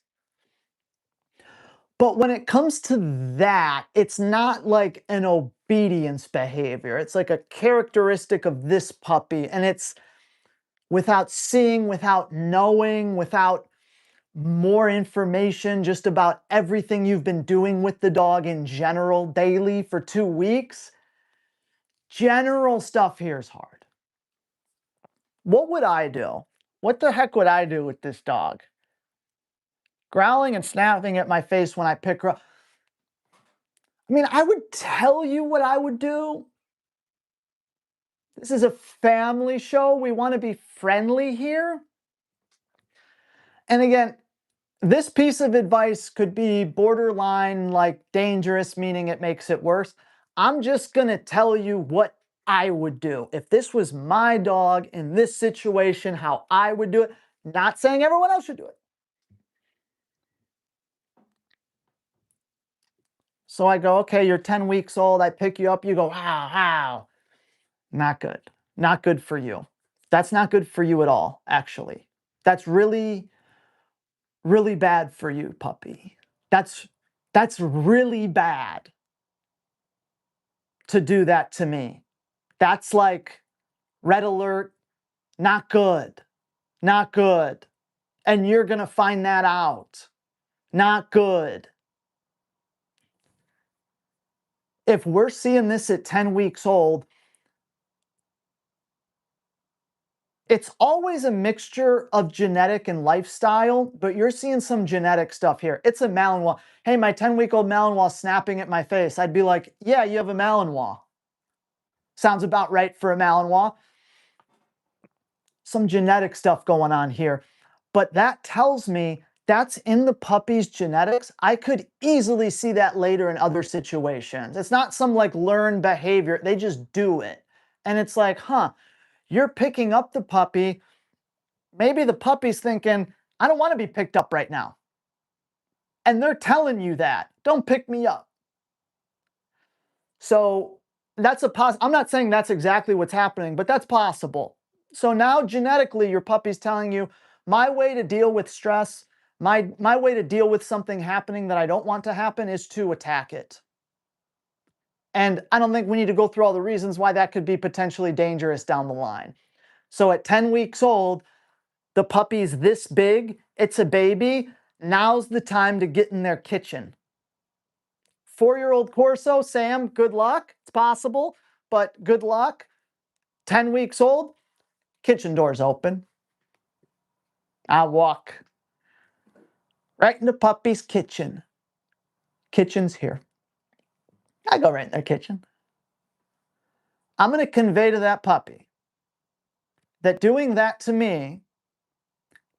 But when it comes to that, it's not like an obedience behavior. It's like a characteristic of this puppy. And it's without seeing, without knowing, without more information just about everything you've been doing with the dog in general daily for 2 weeks. General stuff here is hard. What would I do? What the heck would I do with this dog? Growling and snapping at my face when I pick her up. I mean, I would tell you what I would do. This is a family show. We want to be friendly here. And again, this piece of advice could be borderline like dangerous, meaning it makes it worse. I'm just going to tell you what I would do. If this was my dog in this situation, how I would do it. Not saying everyone else should do it. So I go, okay, you're 10 weeks old. I pick you up. You go, how? Not good. Not good for you. That's not good for you at all, actually. That's really, really bad for you, puppy. That's really bad to do that to me. That's like red alert, not good, not good. And you're going to find that out. Not good. If we're seeing this at 10 weeks old, It's always a mixture of genetic and lifestyle, but you're seeing some genetic stuff here. It's a Malinois. Hey, my 10-week-old Malinois snapping at my face. I'd be like, yeah, you have a Malinois. Sounds about right for a Malinois. Some genetic stuff going on here. But that tells me that's in the puppy's genetics. I could easily see that later in other situations. It's not some like learned behavior. They just do it. And it's like, huh, you're picking up the puppy. Maybe the puppy's thinking, I don't want to be picked up right now. And they're telling you that. Don't pick me up. So that's I'm not saying that's exactly what's happening, but that's possible. So now genetically, your puppy's telling you, my way to deal with stress, my way to deal with something happening that I don't want to happen is to attack it. And I don't think we need to go through all the reasons why that could be potentially dangerous down the line. So at 10 weeks old, the puppy's this big, it's a baby, now's the time to get in their kitchen. 4-year-old Corso, Sam, good luck. It's possible, but good luck. 10 weeks old, kitchen door's open. I walk right in the puppy's kitchen. Kitchen's here. I go right in their kitchen. I'm going to convey to that puppy that doing that to me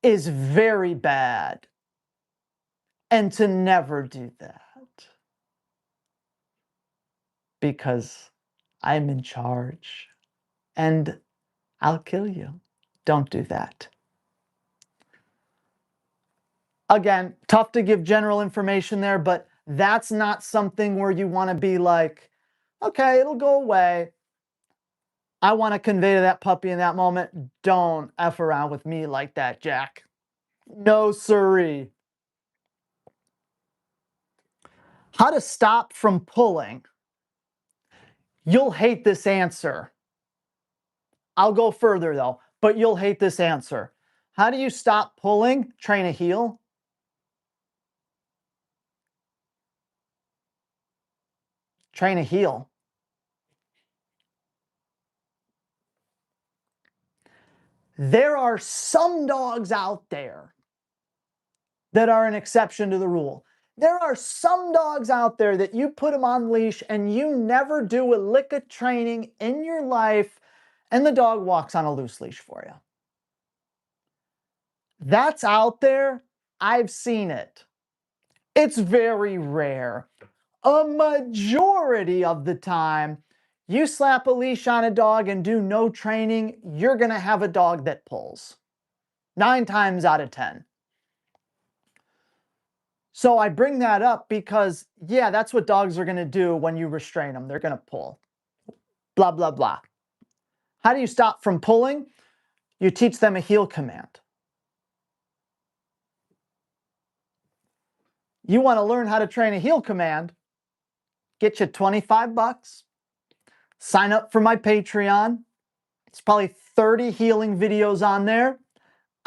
is very bad and to never do that because I'm in charge and I'll kill you. Don't do that. Again, tough to give general information there, but that's not something where you want to be like, okay, it'll go away. I want to convey to that puppy in that moment, don't F around with me like that, Jack. No siree. How to stop from pulling. You'll hate this answer. I'll go further though, but you'll hate this answer. How do you stop pulling? Train a heel. Train a heel. There are some dogs out there that are an exception to the rule. There are some dogs out there that you put them on leash and you never do a lick of training in your life and the dog walks on a loose leash for you. That's out there. I've seen it. It's very rare. A majority of the time, you slap a leash on a dog and do no training, you're going to have a dog that pulls. 9 times out of 10. So I bring that up because, yeah, that's what dogs are going to do when you restrain them. They're going to pull. Blah, blah, blah. How do you stop from pulling? You teach them a heel command. You want to learn how to train a heel command? Get you 25 bucks. Sign up for my Patreon. It's probably 30 healing videos on there.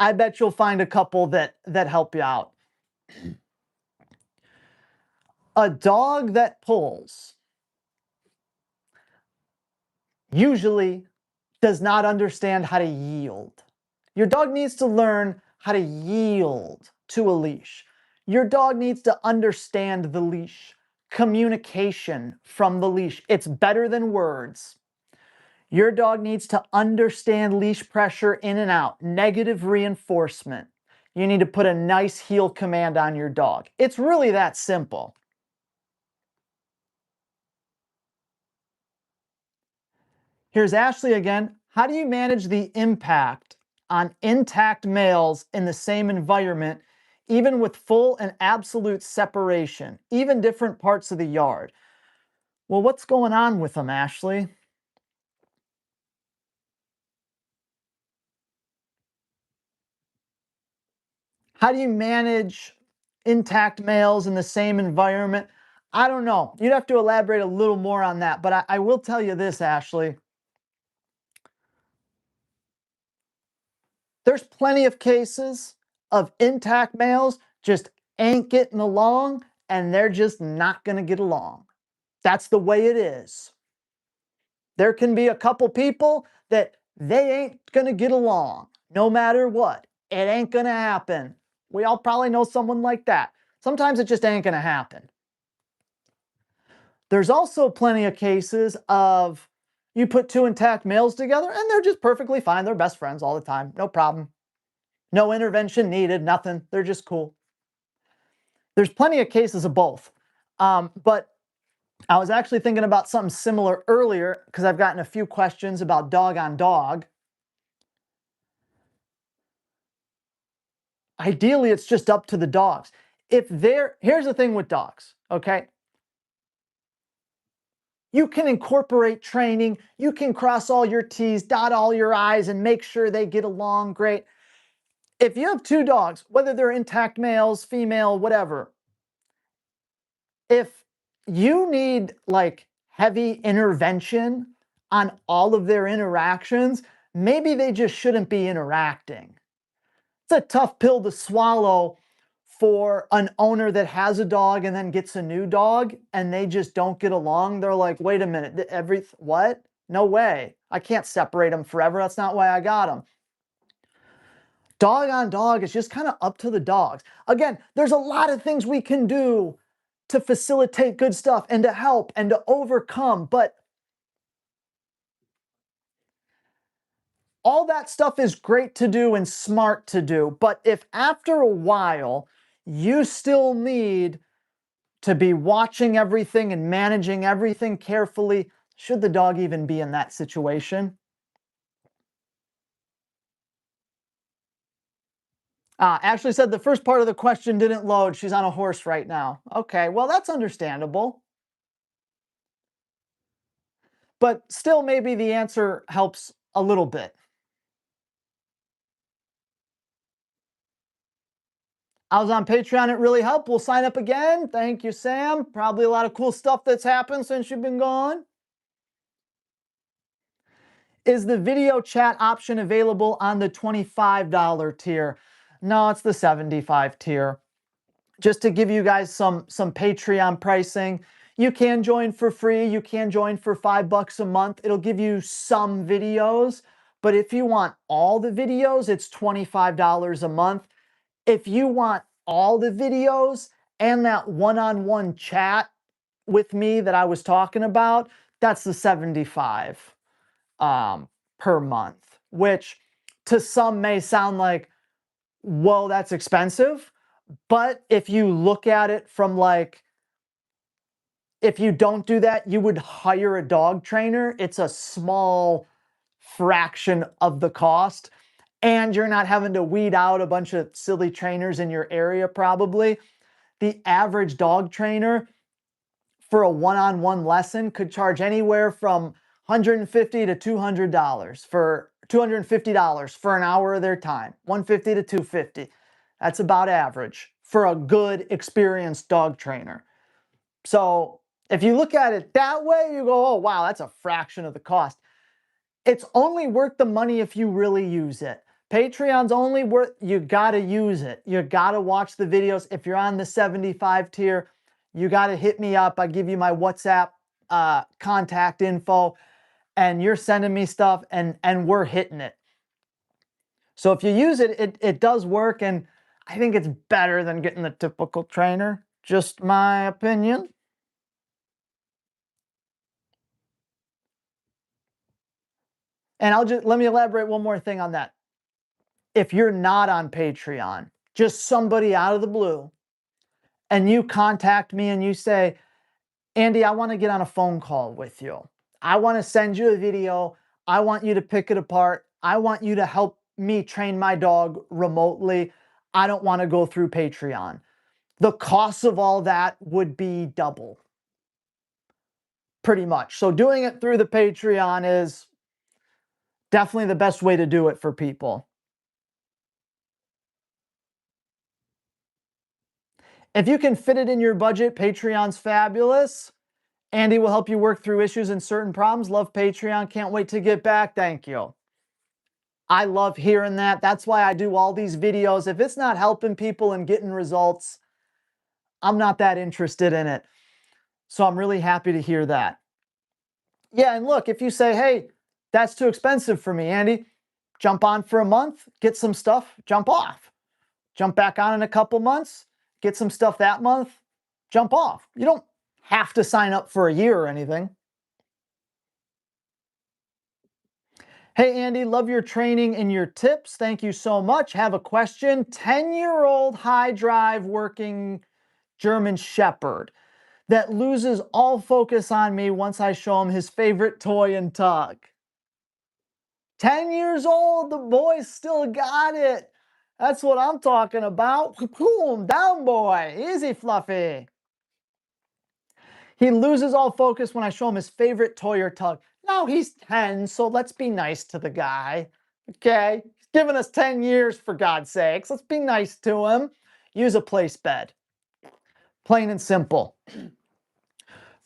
I bet you'll find a couple that help you out. A dog that pulls usually does not understand how to yield. Your dog needs to learn how to yield to a leash. Your dog needs to understand the leash. Communication from the leash. It's better than words. Your dog needs to understand leash pressure in and out, negative reinforcement. You need to put a nice heel command on your dog. It's really that simple. Here's Ashley again. How do you manage the impact on intact males in the same environment, even with full and absolute separation, even different parts of the yard? Well, what's going on with them, Ashley? How do you manage intact males in the same environment? I don't know. You'd have to elaborate a little more on that, but I will tell you this, Ashley. There's plenty of cases of intact males just ain't getting along and they're just not going to get along. That's the way it is. There can be a couple people that they ain't gonna get along no matter what. It ain't gonna happen. We all probably know someone like that. Sometimes it just ain't gonna happen. There's also plenty of cases of you put two intact males together and they're just perfectly fine. They're best friends all the time. No problem. No intervention needed, nothing. They're just cool. There's plenty of cases of both. But I was actually thinking about something similar earlier because I've gotten a few questions about dog on dog. Ideally, it's just up to the dogs. Here's the thing with dogs, okay? You can incorporate training, you can cross all your T's, dot all your I's, and make sure they get along great. If you have two dogs, whether they're intact males, female, whatever, if you need like heavy intervention on all of their interactions, maybe they just shouldn't be interacting. It's a tough pill to swallow for an owner that has a dog and then gets a new dog and they just don't get along. They're like, wait a minute, what? No way. I can't separate them forever. That's not why I got them. Dog on dog is just kind of up to the dogs. Again, there's a lot of things we can do to facilitate good stuff and to help and to overcome, but all that stuff is great to do and smart to do. But if after a while you still need to be watching everything and managing everything carefully, should the dog even be in that situation? Ashley said the first part of the question didn't load. She's on a horse right now. Okay, well, that's understandable. But still, maybe the answer helps a little bit. I was on Patreon. It really helped. We'll sign up again. Thank you, Sam. Probably a lot of cool stuff that's happened since you've been gone. Is the video chat option available on the $25 tier? No, it's the $75 tier. Just to give you guys some Patreon pricing, you can join for free. You can join for $5 a month. It'll give you some videos, but if you want all the videos, it's $25 a month. If you want all the videos and that one-on-one chat with me that I was talking about, that's the $75 per month, which to some may sound like, whoa, that's expensive. But if you look at it from like, if you don't do that, you would hire a dog trainer. It's a small fraction of the cost. And you're not having to weed out a bunch of silly trainers in your area, probably. The average dog trainer for a one-on-one lesson could charge anywhere from $150 to $200 for $250 for an hour of their time. $150 to $250. That's about average for a good, experienced dog trainer. So if you look at it that way, you go, oh, wow, that's a fraction of the cost. It's only worth the money if you really use it. Patreon's only worth, you gotta use it. You gotta watch the videos. If you're on the 75 tier, you gotta hit me up. I give you my WhatsApp contact info and you're sending me stuff and we're hitting it. So if you use it, it does work, and I think it's better than getting the typical trainer. Just my opinion. And let me elaborate one more thing on that. If you're not on Patreon, just somebody out of the blue, and you contact me and you say, Andy, I want to get on a phone call with you. I want to send you a video. I want you to pick it apart. I want you to help me train my dog remotely. I don't want to go through Patreon. The cost of all that would be double, pretty much. So doing it through the Patreon is definitely the best way to do it for people. If you can fit it in your budget, Patreon's fabulous. Andy will help you work through issues and certain problems. Love Patreon. Can't wait to get back. Thank you. I love hearing that. That's why I do all these videos. If it's not helping people and getting results, I'm not that interested in it. So I'm really happy to hear that. Yeah, and look, if you say, hey, That's too expensive for me, Andy. Jump on for a month, get some stuff, jump off. Jump back on in a couple months, get some stuff that month, jump off. You don't have to sign up for a year or anything. Hey, Andy, love your training and your tips. Thank you so much. Have a question. 10-year-old high drive working German Shepherd that loses all focus on me once I show him his favorite toy and tug. 10 years old, the boy still got it. That's what I'm talking about. Boom, down boy, easy Fluffy. He loses all focus when I show him his favorite toy or tug. Now he's 10, so let's be nice to the guy. Okay? He's given us 10 years, for God's sakes. Let's be nice to him. Use a place bed. Plain and simple.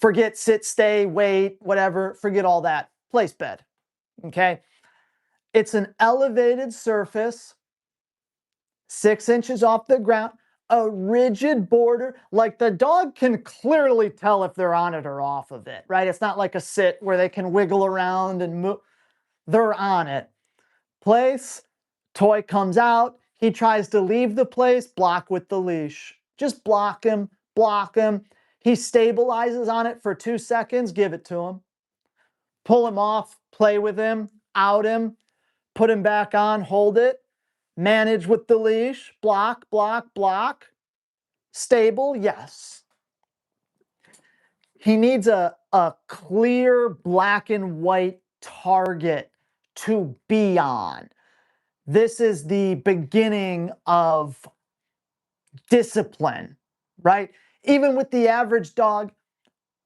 Forget sit, stay, wait, whatever. Forget all that. Place bed. Okay? It's an elevated surface, 6 inches off the ground, a rigid border. Like the dog can clearly tell if they're on it or off of it, right? It's not like a sit where they can wiggle around and move. They're on it. Place, toy comes out. He tries to leave the place, block with the leash. Just block him, block him. He stabilizes on it for 2 seconds, give it to him. Pull him off, play with him, out him, put him back on, hold it, manage with the leash, block, block, block. Stable, yes. He needs a clear black and white target to be on. This is the beginning of discipline, right? Even with the average dog,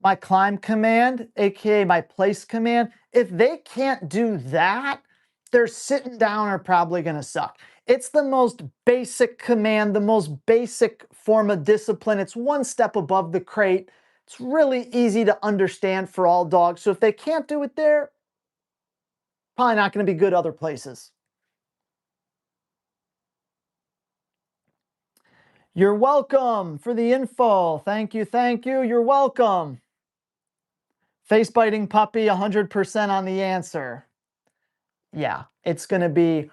my climb command, aka my place command, if they can't do that, they're sitting down are probably going to suck. It's the most basic command, the most basic form of discipline. It's one step above the crate. It's really easy to understand for all dogs. So if they can't do it there, probably not going to be good other places. You're welcome for the info. Thank you, thank you. You're welcome. Face biting puppy, 100% on the answer. Yeah, it's going to be...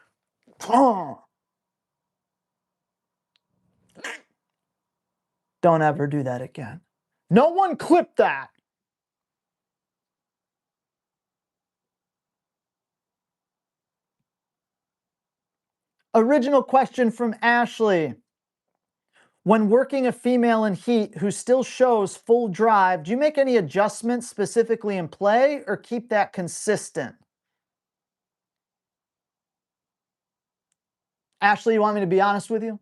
Don't ever do that again. No one clip that. Original question from Ashley. When working a female in heat who still shows full drive, do you make any adjustments specifically in play or keep that consistent? Ashley, you want me to be honest with you?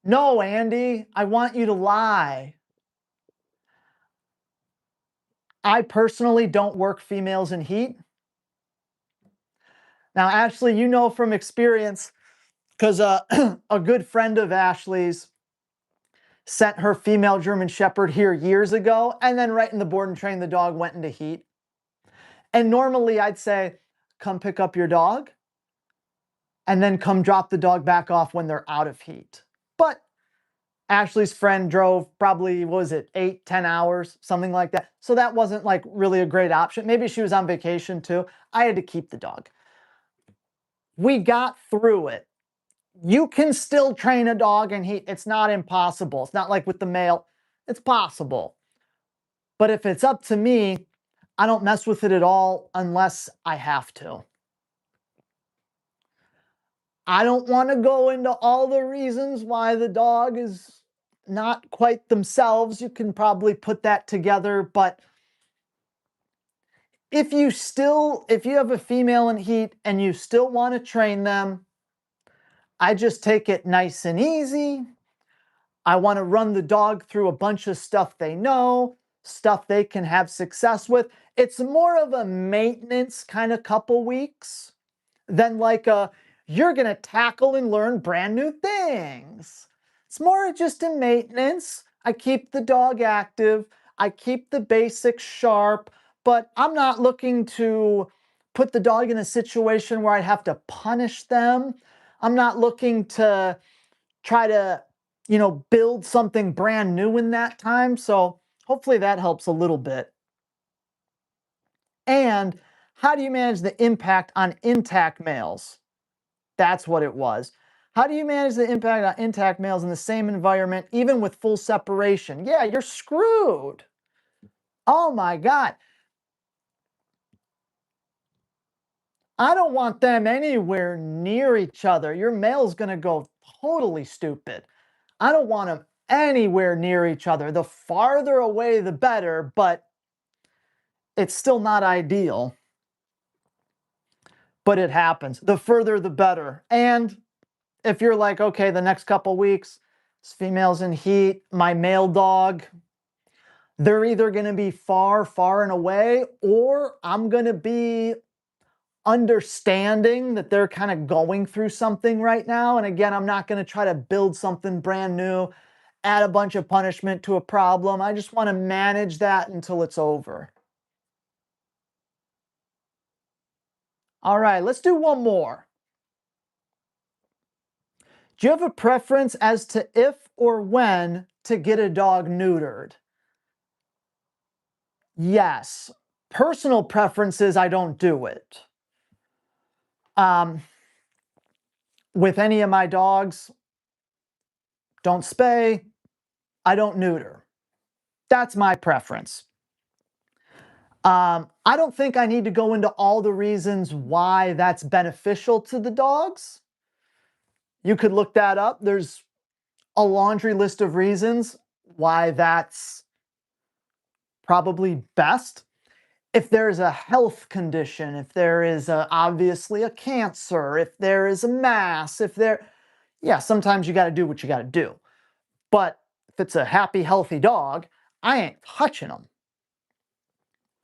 No, Andy, I want you to lie. I personally don't work females in heat. Now, Ashley, you know from experience, because a good friend of Ashley's sent her female German Shepherd here years ago, and then right in the board and train, the dog went into heat. And normally I'd say, come pick up your dog, and then come drop the dog back off when they're out of heat. But Ashley's friend drove probably, what was it, 8-10 hours, something like that. So that wasn't like really a great option. Maybe she was on vacation too. I had to keep the dog. We got through it. You can still train a dog in heat. It's not impossible. It's not like with the male. It's possible. But if it's up to me, I don't mess with it at all unless I have to. I don't want to go into all the reasons why the dog is not quite themselves. You can probably put that together, but if you have a female in heat and you still want to train them, I just take it nice and easy. I want to run the dog through a bunch of stuff they know, stuff they can have success with. It's more of a maintenance kind of couple weeks than like you're going to tackle and learn brand new things. It's more just a maintenance. I keep the dog active. I keep the basics sharp, but I'm not looking to put the dog in a situation where I have to punish them. I'm not looking to try to, build something brand new in that time. So hopefully that helps a little bit. And How do you manage the impact on intact males? That's what it was. How do you manage the impact on intact males in the same environment, even with full separation? Yeah, you're screwed. Oh my God. I don't want them anywhere near each other. Your male's going to go totally stupid. I don't want them anywhere near each other. The farther away, the better, but it's still not ideal. But it happens. The further, the better. And if you're like, okay, the next couple weeks, this female's in heat, my male dog, they're either going to be far, far and away, or I'm going to be understanding that they're kind of going through something right now. And again, I'm not going to try to build something brand new, add a bunch of punishment to a problem. I just want to manage that until it's over. All right, let's do one more. Do you have a preference as to if or when to get a dog neutered? Yes. Personal preferences, I don't do it. With any of my dogs, don't spay, I don't neuter. That's my preference. I don't think I need to go into all the reasons why that's beneficial to the dogs. You could look that up. There's a laundry list of reasons why that's probably best. If there's a health condition, if there is obviously a cancer, if there is a mass, yeah, sometimes you got to do what you got to do. But if it's a happy, healthy dog, I ain't touching them.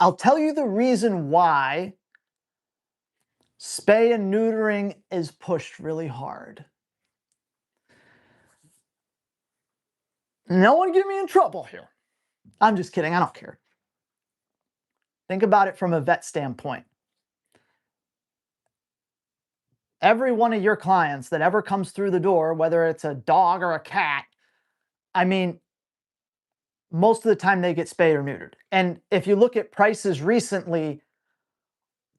I'll tell you the reason why spay and neutering is pushed really hard. No one get me in trouble here. I'm just kidding. I don't care. Think about it from a vet standpoint. Every one of your clients that ever comes through the door, whether it's a dog or a cat, I mean, most of the time they get spayed or neutered. And if you look at prices recently,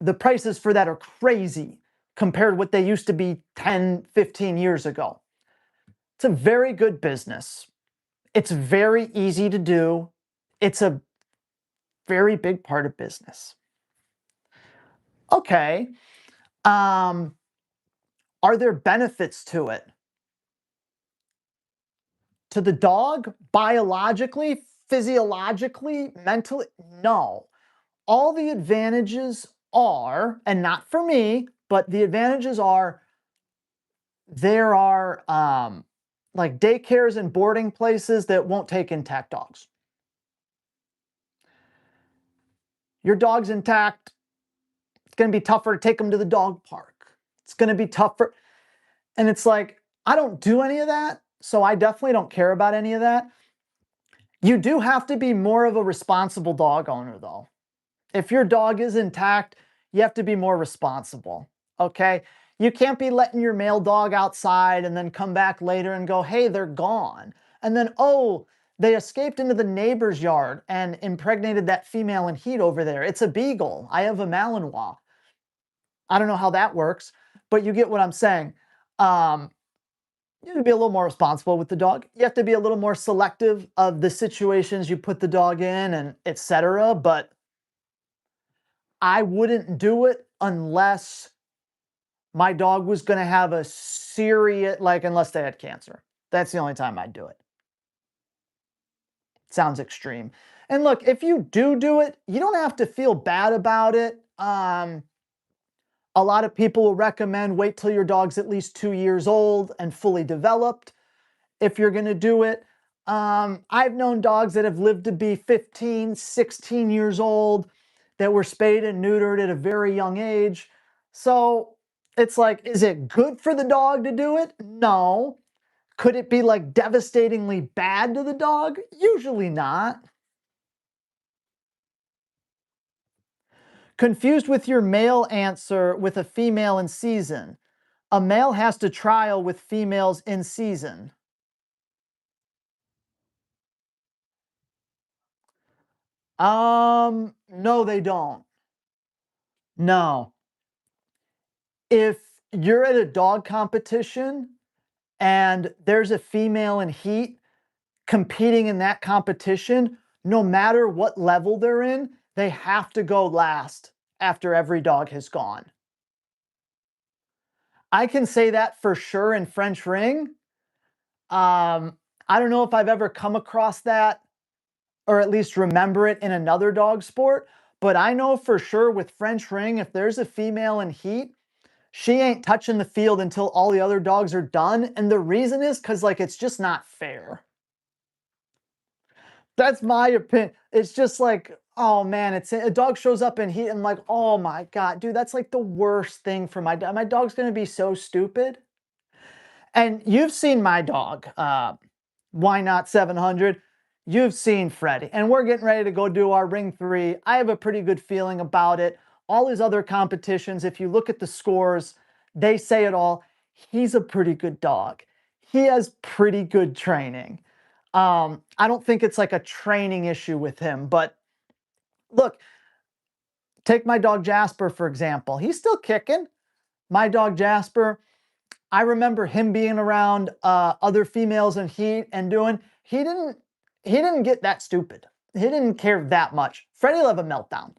the prices for that are crazy compared to what they used to be 10, 15 years ago. It's a very good business. It's very easy to do. It's a very big part of business. Okay. Are there benefits to it? To the dog, biologically, physiologically, mentally? No. All the advantages are, and not for me, but the advantages are there are like daycares and boarding places that won't take intact dogs. Your dog's intact, it's going to be tougher to take them to the dog park. It's going to be tougher. And it's like, I don't do any of that, so I definitely don't care about any of that. You do have to be more of a responsible dog owner, though. If your dog is intact, you have to be more responsible, okay? You can't be letting your male dog outside and then come back later and go, hey, they're gone. And then, oh, they escaped into the neighbor's yard and impregnated that female in heat over there. It's a beagle. I have a Malinois. I don't know how that works, but you get what I'm saying. You have to be a little more responsible with the dog. You have to be a little more selective of the situations you put the dog in and etc. But I wouldn't do it unless my dog was going to have a serious, like, unless they had cancer. That's the only time I'd do it. Sounds extreme. And look, if you do it, you don't have to feel bad about it. A lot of people will recommend wait till your dog's at least 2 years old and fully developed if you're going to do it. I've known dogs that have lived to be 15, 16 years old that were spayed and neutered at a very young age. So it's like, is it good for the dog to do it? No. Could it be like devastatingly bad to the dog? Usually not. Confused with your male answer with a female in season. A male has to trial with females in season. No, they don't. No. If you're at a dog competition and there's a female in heat competing in that competition, no matter what level they're in, they have to go last after every dog has gone. I can say that for sure in French ring. I don't know if I've ever come across that or at least remember it in another dog sport, but I know for sure with French ring, if there's a female in heat, she ain't touching the field until all the other dogs are done. And the reason is because, like, it's just not fair. That's my opinion. It's just like, oh man, it's a dog shows up in heat and I'm like, oh my God, dude, that's like the worst thing for my dog. My dog's gonna be so stupid. And you've seen my dog, Why Not 700. You've seen Freddie, and we're getting ready to go do our ring 3. I have a pretty good feeling about it. All his other competitions, if you look at the scores, they say it all. He's a pretty good dog. He has pretty good training. I don't think it's like a training issue with him, but look, take my dog Jasper, for example. He's still kicking. My dog Jasper, I remember him being around other females in heat and doing, he didn't get that stupid. He didn't care that much. Freddie will have a meltdown.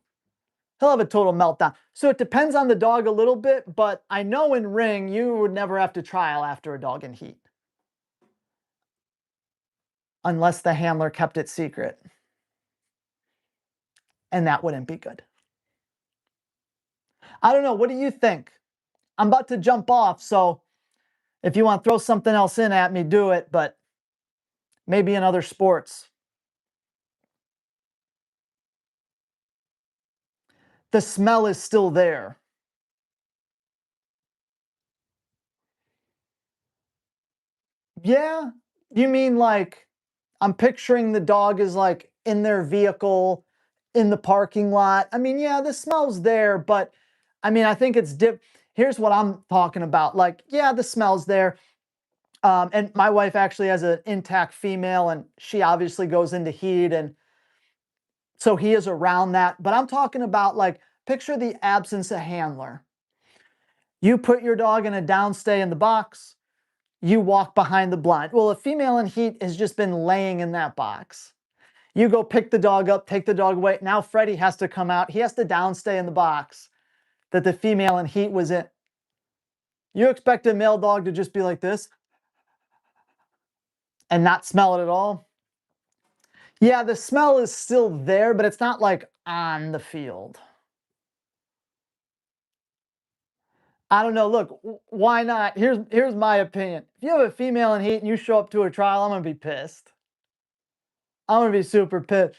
He'll have a total meltdown. So it depends on the dog a little bit, but I know in ring, you would never have to trial after a dog in heat. Unless the handler kept it secret. And that wouldn't be good. I don't know. What do you think? I'm about to jump off, so if you want to throw something else in at me, do it, but maybe in other sports. The smell is still there. Yeah, you mean like I'm picturing the dog is like in their vehicle in the parking lot. I mean, yeah, the smell's there, but I mean, I think it's here's what I'm talking about. Like, yeah, the smell's there. And my wife actually has an intact female, and she obviously goes into heat, and so he is around that. But I'm talking about like picture the absence of handler. You put your dog in a downstay in the box, you walk behind the blind. Well, a female in heat has just been laying in that box. You go pick the dog up, take the dog away. Now Freddie has to come out. He has to downstay in the box that the female in heat was in. You expect a male dog to just be like this and not smell it at all? Yeah, the smell is still there, but it's not like on the field. I don't know. Look, why not? Here's my opinion. If you have a female in heat and you show up to a trial, I'm gonna be pissed. I'm gonna be super pissed.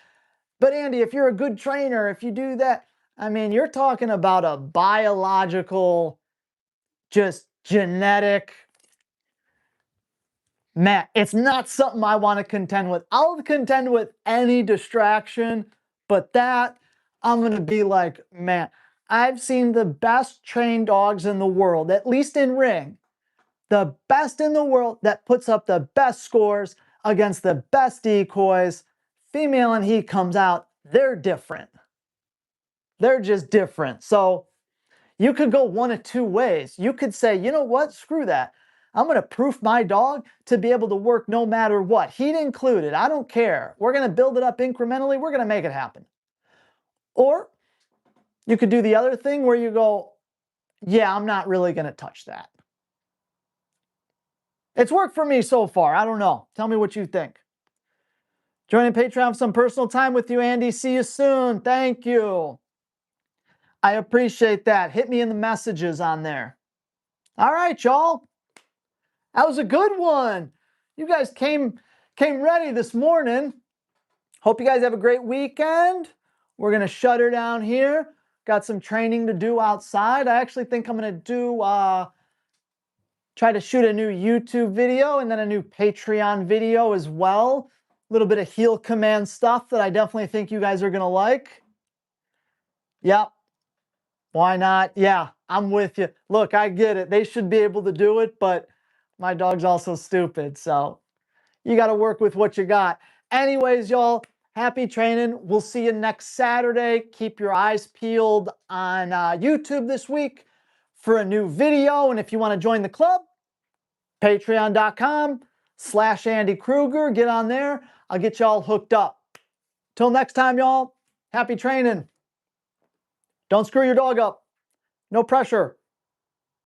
But Andy, if you're a good trainer, if you do that, I mean, you're talking about a biological, just genetic. Man, it's not something I want to contend with. I'll contend with any distraction, but that I'm going to be like, man, I've seen the best trained dogs in the world, at least in ring, the best in the world that puts up the best scores against the best decoys. Female and he comes out, they're different. They're just different. So you could go one of two ways. You could say, you know what, screw that. I'm going to proof my dog to be able to work no matter what. Heat included. I don't care. We're going to build it up incrementally. We're going to make it happen. Or you could do the other thing where you go, yeah, I'm not really going to touch that. It's worked for me so far. I don't know. Tell me what you think. Joining Patreon for some personal time with you, Andy. See you soon. Thank you. I appreciate that. Hit me in the messages on there. All right, y'all. That was a good one. You guys came ready this morning. Hope you guys have a great weekend. We're going to shut her down here. Got some training to do outside. I actually think I'm going to do try to shoot a new YouTube video and then a new Patreon video as well. A little bit of heel command stuff that I definitely think you guys are going to like. Yep. Why not? Yeah, I'm with you. Look, I get it. They should be able to do it, but my dog's also stupid. So you got to work with what you got. Anyways, y'all, Happy training. We'll see you next Saturday. Keep your eyes peeled on YouTube this week for a new video. And if you want to join the club, patreon.com/Andy Kruger. Get on there. I'll get you all hooked up. Till next time, y'all. Happy training. Don't screw your dog up. No pressure.